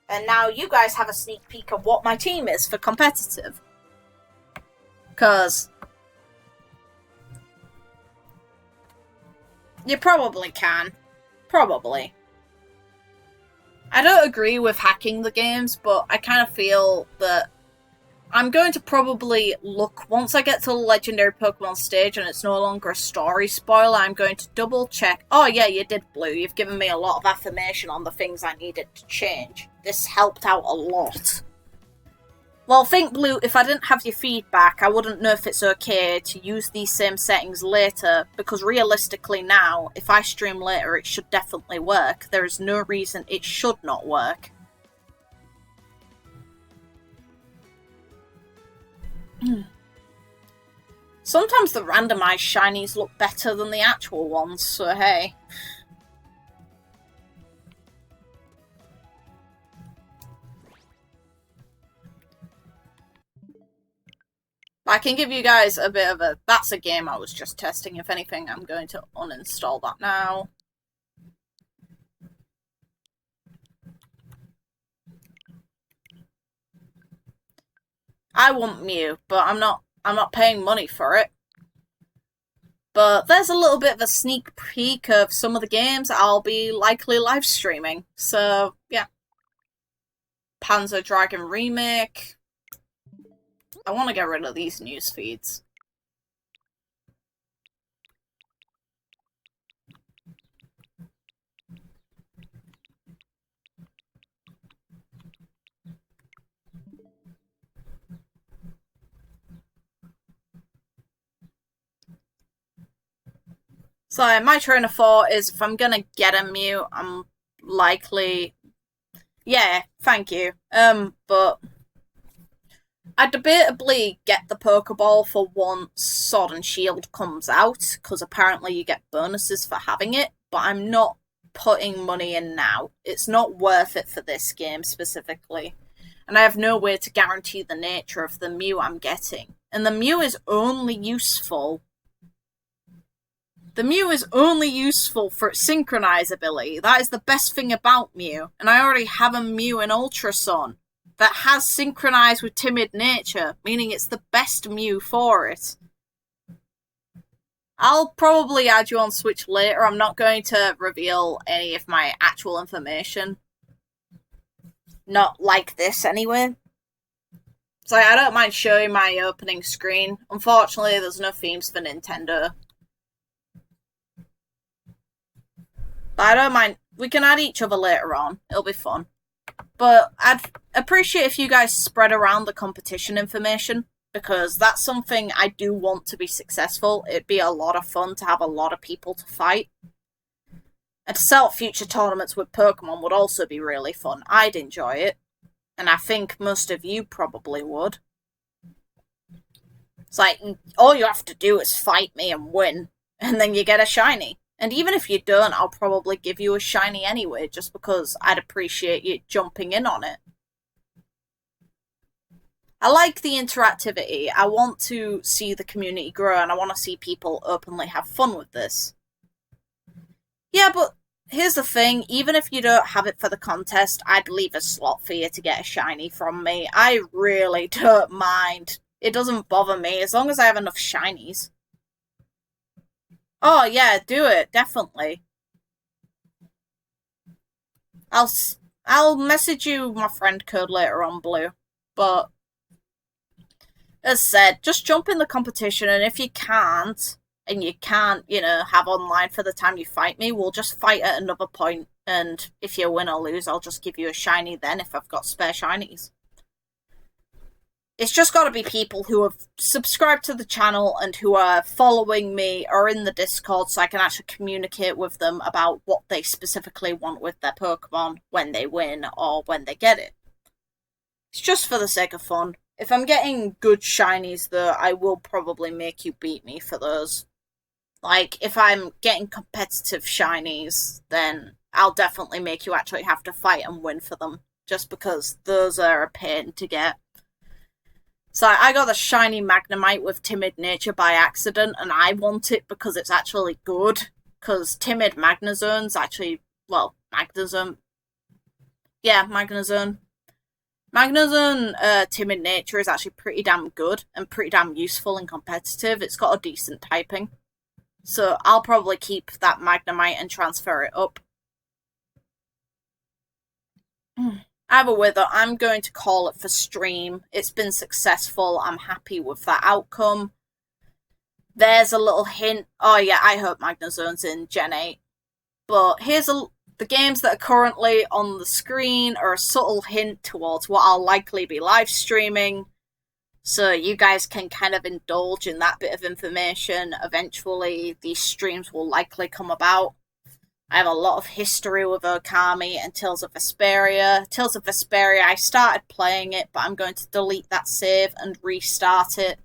And now you guys have a sneak peek of what my team is for competitive. Because you probably can. Probably. I don't agree with hacking the games, but I kind of feel that I'm going to probably look, once I get to the Legendary Pokemon stage and it's no longer a story spoiler, I'm going to double check. Oh yeah, you did, Blue. You've given me a lot of affirmation on the things I needed to change. This helped out a lot. Well, think, Blue, if I didn't have your feedback, I wouldn't know if it's okay to use these same settings later, because realistically now, if I stream later, it should definitely work. There is no reason it should not work. Sometimes the randomized shinies look better than the actual ones, so hey. I can give you guys a bit of a... That's a game I was just testing. If anything, I'm going to uninstall that now. I want Mew, but I'm not paying money for it. But there's a little bit of a sneak peek of some of the games I'll be likely live streaming. So, yeah. Panzer Dragon Remake. I want to get rid of these news feeds. So my train of thought is if I'm gonna get a Mew, I'm likely... Yeah, thank you. But I'd debatably get the Pokeball for once Sword and Shield comes out, because apparently you get bonuses for having it, but I'm not putting money in now. It's not worth it for this game specifically. And I have no way to guarantee the nature of the Mew I'm getting. And the Mew is only useful... The Mew is only useful for its Synchronize ability. That is the best thing about Mew. And I already have a Mew in Ultra Sun that has Synchronize with Timid Nature, meaning it's the best Mew for it. I'll probably add you on Switch later. I'm not going to reveal any of my actual information. Not like this, anyway. So I don't mind showing my opening screen. Unfortunately, there's no themes for Nintendo. But I don't mind. We can add each other later on. It'll be fun. But I'd appreciate if you guys spread around the competition information, because that's something I do want to be successful. It'd be a lot of fun to have a lot of people to fight. And to set up future tournaments with Pokemon would also be really fun. I'd enjoy it. And I think most of you probably would. It's like, all you have to do is fight me and win. and then you get a shiny. And even if you don't, I'll probably give you a shiny anyway, just because I'd appreciate you jumping in on it. I like the interactivity. I want to see the community grow, and I want to see people openly have fun with this. Yeah, but here's the thing. Even if you don't have it for the contest, I'd leave a slot for you to get a shiny from me. I really don't mind. It doesn't bother me, as long as I have enough shinies. Oh, yeah, do it. Definitely. I'll message you my friend code later on, Blue. But as said, just jump in the competition, and if you can't, have online for the time you fight me, we'll just fight at another point, and if you win or lose, I'll just give you a shiny then if I've got spare shinies. It's just got to be people who have subscribed to the channel and who are following me or in the Discord, so I can actually communicate with them about what they specifically want with their Pokemon when they win or when they get it. It's just for the sake of fun. If I'm getting good shinies, though, I will probably make you beat me for those. Like, if I'm getting competitive shinies, then I'll definitely make you actually have to fight and win for them, just because those are a pain to get. So I got the shiny Magnemite with Timid Nature by accident, and I want it because it's actually good, because Timid Magnezone's actually, well, Magnezone. Yeah, Magnezone. Magnezone Timid Nature is actually pretty damn good and pretty damn useful and competitive. It's got a decent typing. So I'll probably keep that Magnemite and transfer it up. Either way, though, I'm going to call it for stream. It's been successful. I'm happy with that outcome. There's a little hint. Oh, yeah, I hope Magnezone's in Gen 8. But here's the games that are currently on the screen are a subtle hint towards what I'll likely be live streaming. So you guys can kind of indulge in that bit of information. Eventually, these streams will likely come about. I have a lot of history with Okami and Tales of Vesperia. Tales of Vesperia, I started playing it, but I'm going to delete that save and restart it.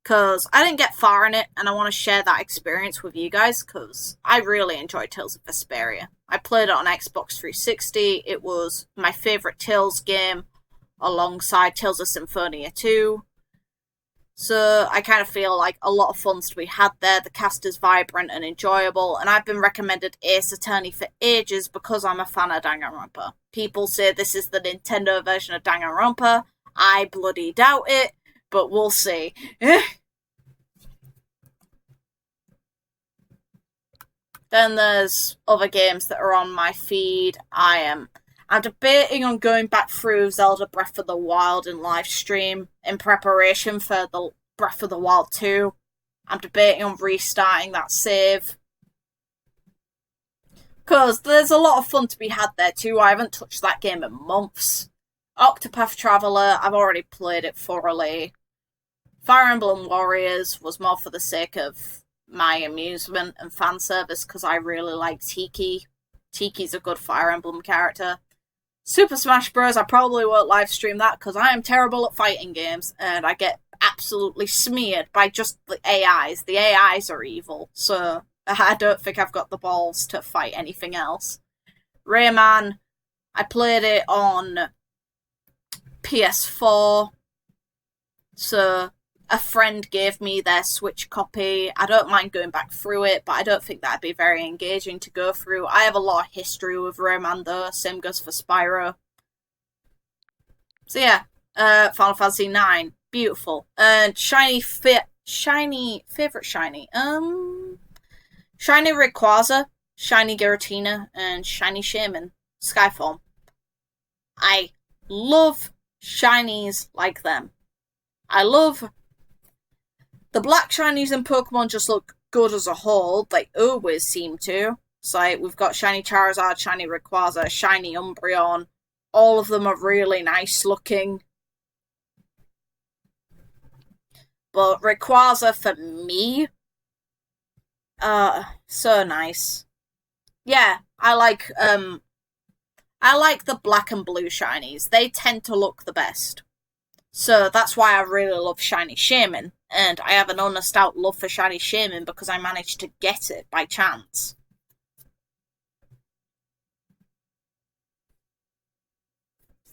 Because I didn't get far in it, and I want to share that experience with you guys, because I really enjoyed Tales of Vesperia. I played it on Xbox 360. It was my favourite Tales game, alongside Tales of Symphonia 2. So I kind of feel like a lot of fun's to be had there. The cast is vibrant and enjoyable, and I've been recommended Ace Attorney for ages because I'm a fan of Danganronpa. People say this is the Nintendo version of Danganronpa. I bloody doubt it, but we'll see. Then there's other games that are on my feed. I'm debating on going back through Zelda Breath of the Wild in live stream in preparation for the Breath of the Wild 2. I'm debating on restarting that save. Because there's a lot of fun to be had there too. I haven't touched that game in months. Octopath Traveler, I've already played it thoroughly. Fire Emblem Warriors was more for the sake of my amusement and fan service because I really like Tiki. Tiki's a good Fire Emblem character. Super Smash Bros. I probably won't live stream that because I am terrible at fighting games and I get absolutely smeared by just the AIs. The AIs are evil, so I don't think I've got the balls to fight anything else. Rayman, I played it on PS4, so a friend gave me their Switch copy. I don't mind going back through it, but I don't think that'd be very engaging to go through. I have a lot of history with Rayman though, same goes for Spyro. So yeah, Final Fantasy 9, beautiful. And Shiny Rayquaza, Shiny Giratina, and Shiny Shaman, Skyform. I love shinies like them. I love the black shinies in Pokemon just look good as a whole. They always seem to. So we've got Shiny Charizard, Shiny Rayquaza, Shiny Umbreon. All of them are really nice looking. But Rayquaza for me, so nice. Yeah, I like the black and blue shinies. They tend to look the best. So that's why I really love Shiny Shaman. and I have an honest out love for Shiny Shaman because I managed to get it by chance.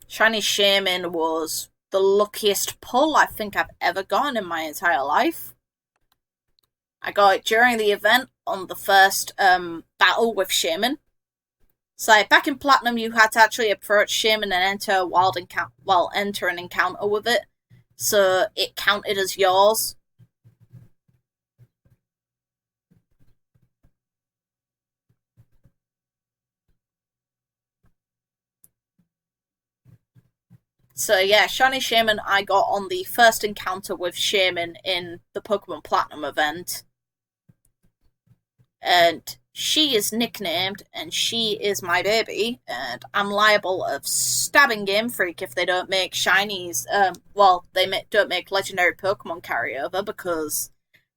Shiny Shaman was the luckiest pull I think I've ever gotten in my entire life. I got it during the event on the first battle with Shaman. So back in Platinum, you had to actually approach Shaman and enter a wild encounter. Well, enter an encounter with it, so it counted as yours. So yeah, Shiny Shaman I got on the first encounter with Shaman in the Pokemon Platinum event. And she is nicknamed, and she is my baby, and I'm liable of stabbing Game Freak if they don't make shinies. Don't make legendary Pokemon carryover, because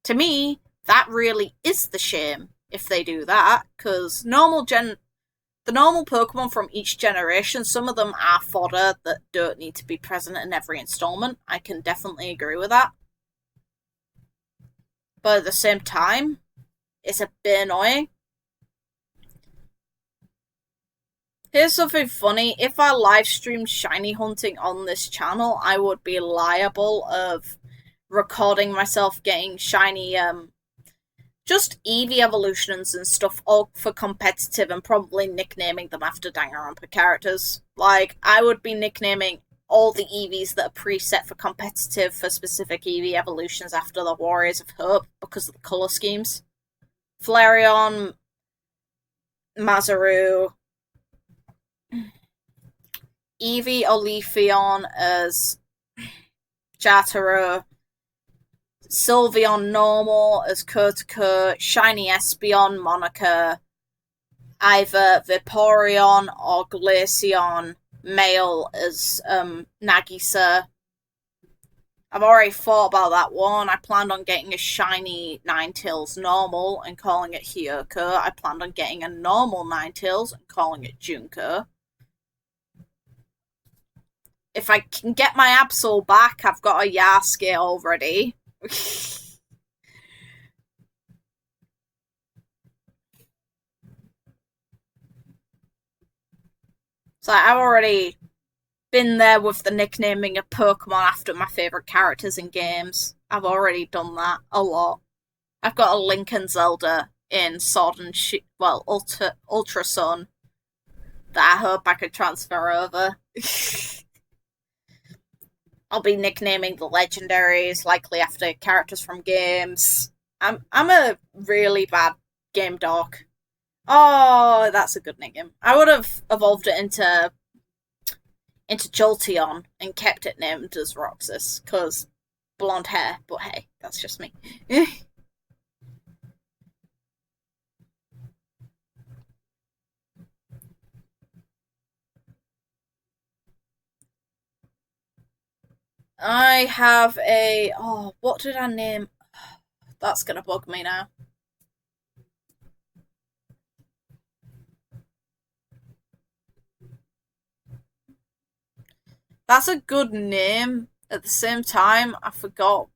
to me that really is the shame if they do that. Because the normal Pokemon from each generation, some of them are fodder that don't need to be present in every installment. I can definitely agree with that, but at the same time, it's a bit annoying. Here's something funny. If I live streamed shiny hunting on this channel, I would be liable of recording myself getting shiny, just Eevee evolutions and stuff, all for competitive, and probably nicknaming them after Danganronpa characters. Like, I would be nicknaming all the Eevees that are preset for competitive for specific Eevee evolutions after the Warriors of Hope because of the colour schemes. Flareon, Masaru, Eevee Olefion as Jataro, Sylveon Normal as Kotoko, Shiny Espeon, Monica, either Vaporeon or Glaceon male as Nagisa. I've already thought about that one. I planned on getting a shiny Ninetales normal and calling it Hyoko. I planned on getting a normal Ninetales and calling it Junko. If I can get my Absol back, I've got a Yasuke already. So I've already been there with the nicknaming of Pokemon after my favourite characters in games. I've already done that a lot. I've got a Link and Zelda in Sword and Ultra Sun that I hope I could transfer over. I'll be nicknaming the legendaries, likely after characters from games. I'm a really bad game dork. Oh, that's a good nickname. I would have evolved it into Jolteon and kept it named as Roxas, because blonde hair, but hey, that's just me. I have a... Oh, what did I name? That's gonna bug me now. That's a good name. At the same time, I forgot.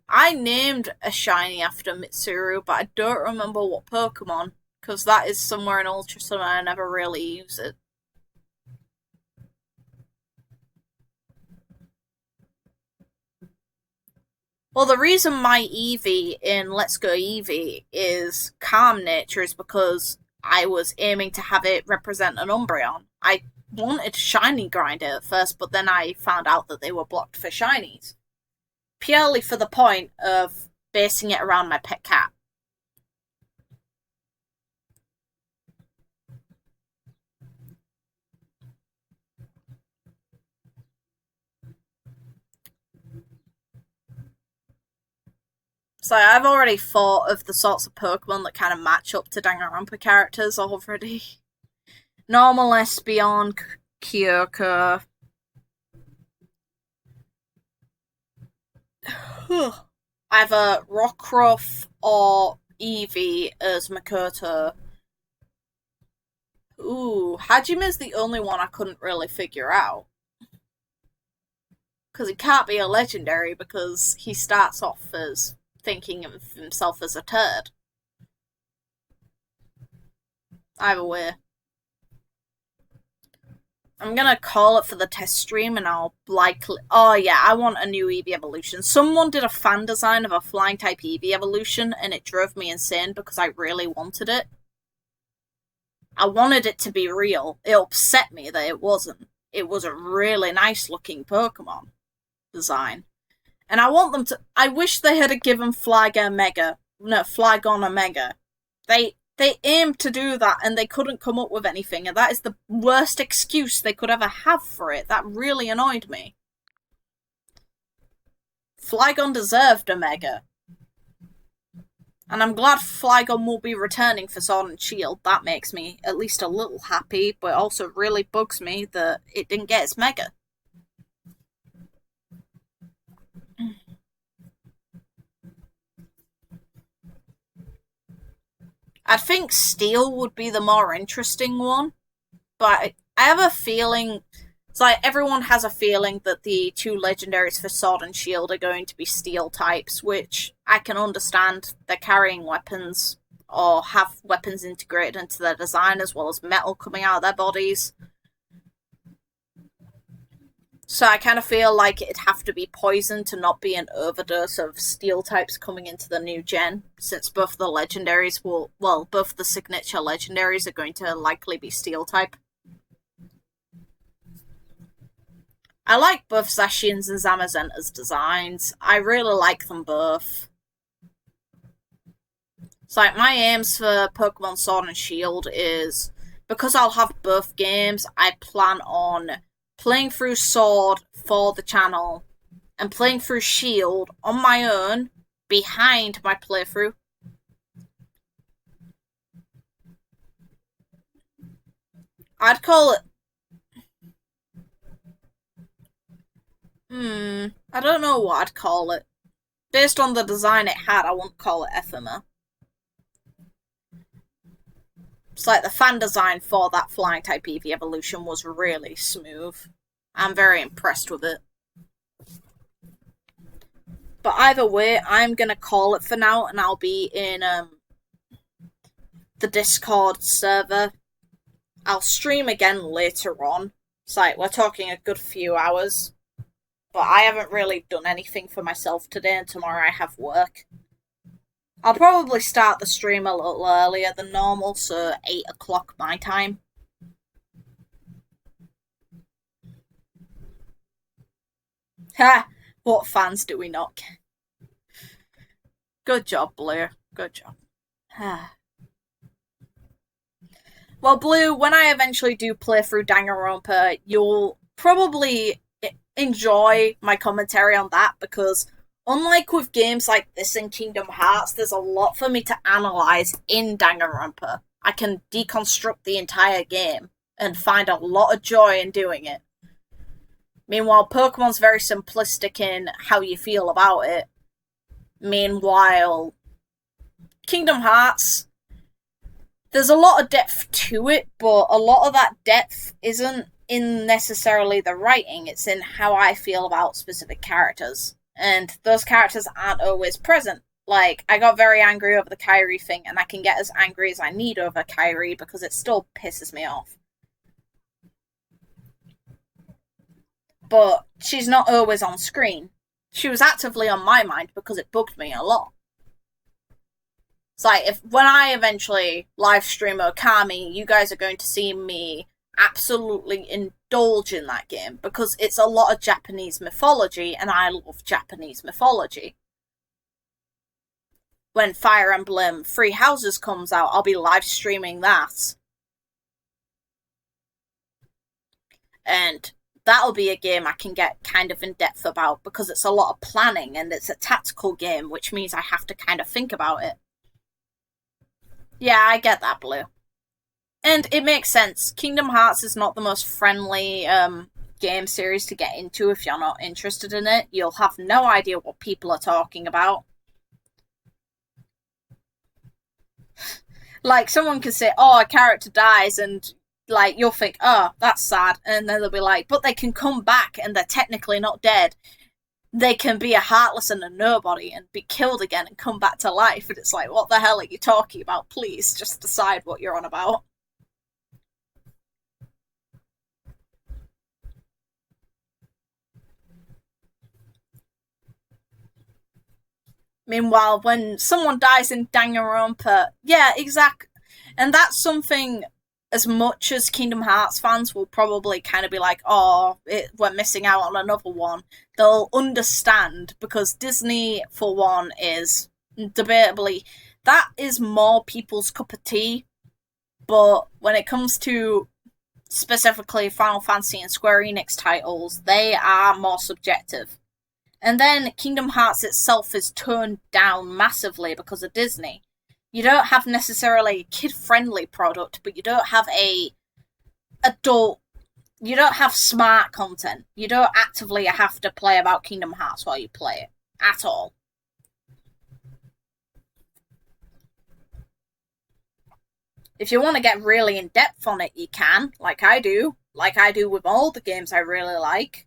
I named a shiny after Mitsuru, but I don't remember what Pokemon, because that is somewhere in Ultra Sun and I never really use it. Well, the reason my Eevee in Let's Go Eevee is calm nature is because I was aiming to have it represent an Umbreon. I wanted Shiny Grinder at first, but then I found out that they were blocked for Shinies. Purely for the point of basing it around my pet cat. So I've already thought of the sorts of Pokemon that kind of match up to Danganronpa characters already. Normal Espeon, Kyoko. Either Rockruff or Eevee as Makoto. Ooh, Hajime's the only one I couldn't really figure out. Because he can't be a legendary because he starts off as thinking of himself as a turd. Either way. I'm gonna call it for the test stream and I'll likely... Oh yeah, I want a new Eevee evolution. Someone did a fan design of a flying type Eevee evolution and it drove me insane because I really wanted it. I wanted it to be real. It upset me that it wasn't. It was a really nice looking Pokemon design. And I want them to... I wish they had given Flygon a Mega. They aimed to do that and they couldn't come up with anything, and that is the worst excuse they could ever have for it. That really annoyed me. Flygon deserved a Mega. And I'm glad Flygon will be returning for Sword and Shield. That makes me at least a little happy, but it also really bugs me that it didn't get its Mega. I think Steel would be the more interesting one, but I have a feeling... It's like everyone has a feeling that the two legendaries for Sword and Shield are going to be Steel types, which I can understand. They're carrying weapons, or have weapons integrated into their design, as well as metal coming out of their bodies. So I kind of feel like it'd have to be poison to not be an overdose of Steel types coming into the new gen, since both the legendaries will... Well, both the signature legendaries are going to likely be Steel type. I like both Zacian's and Zamazenta's designs. I really like them both. It's like, my aims for Pokemon Sword and Shield is... Because I'll have both games, I plan on playing through Sword for the channel, and playing through Shield on my own, behind my playthrough. I'd call it... I don't know what I'd call it. Based on the design it had, I wouldn't call it Ephema. It's like the fan design for that flying type Eevee evolution was really smooth. I'm very impressed with it. But either way, I'm gonna call it for now, and I'll be in the Discord server. I'll stream again later on. It's like, we're talking a good few hours. But I haven't really done anything for myself today, and tomorrow I have work. I'll probably start the stream a little earlier than normal, so 8 o'clock my time. Ha! What fans do we not get? Good job, Blue. Good job. Well, Blue, when I eventually do play through Danganronpa, you'll probably enjoy my commentary on that, because unlike with games like this in Kingdom Hearts, there's a lot for me to analyse in Danganronpa. I can deconstruct the entire game and find a lot of joy in doing it. Meanwhile, Pokemon's very simplistic in how you feel about it. Meanwhile, Kingdom Hearts, there's a lot of depth to it, but a lot of that depth isn't in necessarily the writing, it's in how I feel about specific characters. And those characters aren't always present. Like, I got very angry over the Kyrie thing, and I can get as angry as I need over Kyrie because it still pisses me off. But she's not always on screen. She was actively on my mind because it bugged me a lot. It's like, when I eventually live stream Okami, you guys are going to see me absolutely indulge in that game, because it's a lot of Japanese mythology, and I love Japanese mythology. When Fire Emblem Three Houses comes out, I'll be live streaming that. And that'll be a game I can get kind of in depth about, because it's a lot of planning, and it's a tactical game, which means I have to kind of think about it. Yeah, I get that, Blue. And it makes sense. Kingdom Hearts is not the most friendly game series to get into if you're not interested in it. You'll have no idea what people are talking about. Like, someone can say, oh, a character dies, and like, you'll think, oh, that's sad, and then they'll be like, but they can come back and they're technically not dead. They can be a heartless and a nobody and be killed again and come back to life. And it's like, what the hell are you talking about? Please, just decide what you're on about. Meanwhile, when someone dies in Danganronpa, yeah, exactly. And that's something, as much as Kingdom Hearts fans will probably kind of be like, oh, we're missing out on another one, they'll understand, because Disney, for one, is debatably, that is more people's cup of tea. But when it comes to specifically Final Fantasy and Square Enix titles, they are more subjective. And then Kingdom Hearts itself is toned down massively because of Disney. You don't have necessarily a kid-friendly product, but you don't have a adult... You don't have smart content. You don't actively have to play about Kingdom Hearts while you play it. At all. If you want to get really in-depth on it, you can, like I do. Like I do with all the games I really like.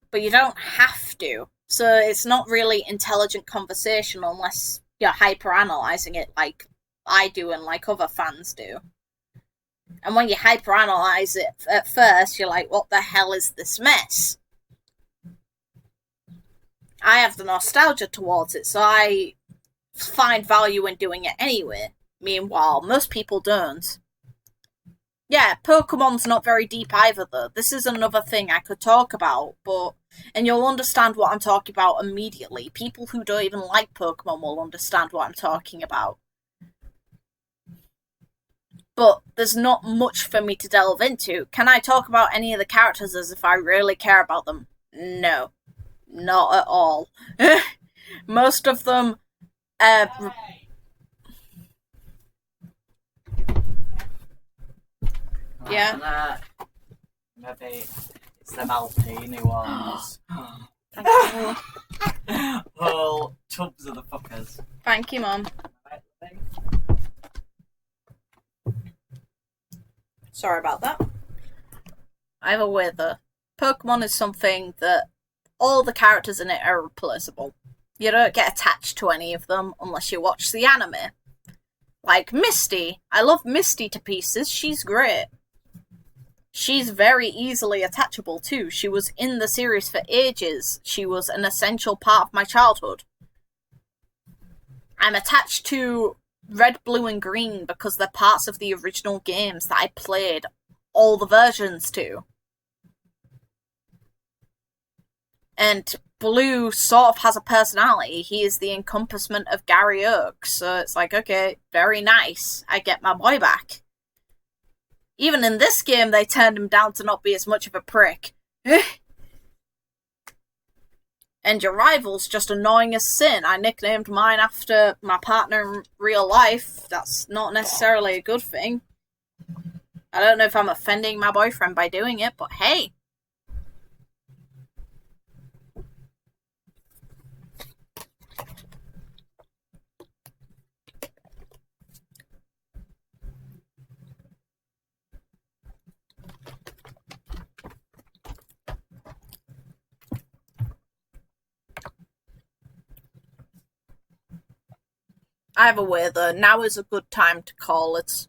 But you don't have to. So it's not really intelligent conversation unless you're hyper-analysing it like I do and like other fans do. And when you hyper-analyse it at first, you're like, what the hell is this mess? I have the nostalgia towards it, so I find value in doing it anyway. Meanwhile, most people don't. Yeah, Pokemon's not very deep either, though. This is another thing I could talk about, and you'll understand what I'm talking about immediately. People who don't even like Pokemon will understand what I'm talking about. But there's not much for me to delve into. Can I talk about any of the characters as if I really care about them? No. Not at all. Most of them... Yeah. Maybe it's the Malpini ones. Whole tubs of the fuckers. Thank you, Mum. Sorry about that. Either way, though, Pokemon is something that all the characters in it are replaceable. You don't get attached to any of them unless you watch the anime. Like Misty. I love Misty to pieces. She's great. She's very easily attachable too. She was in the series for ages. She was an essential part of my childhood. I'm attached to Red, Blue, and Green because they're parts of the original games that I played all the versions to. And Blue sort of has a personality. He is the encompassment of Gary Oaks. So it's like, okay, very nice. I get my boy back. Even in this game, they turned him down to not be as much of a prick. And your rival's just annoying as sin. I nicknamed mine after my partner in real life. That's not necessarily a good thing. I don't know if I'm offending my boyfriend by doing it, but hey. Either way, though, now is a good time to call it.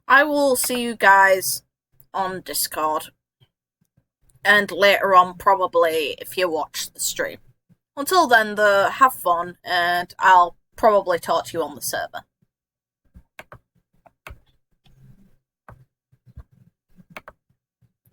I will see you guys on Discord. And later on, probably, if you watch the stream. Until then, though, have fun, and I'll probably talk to you on the server.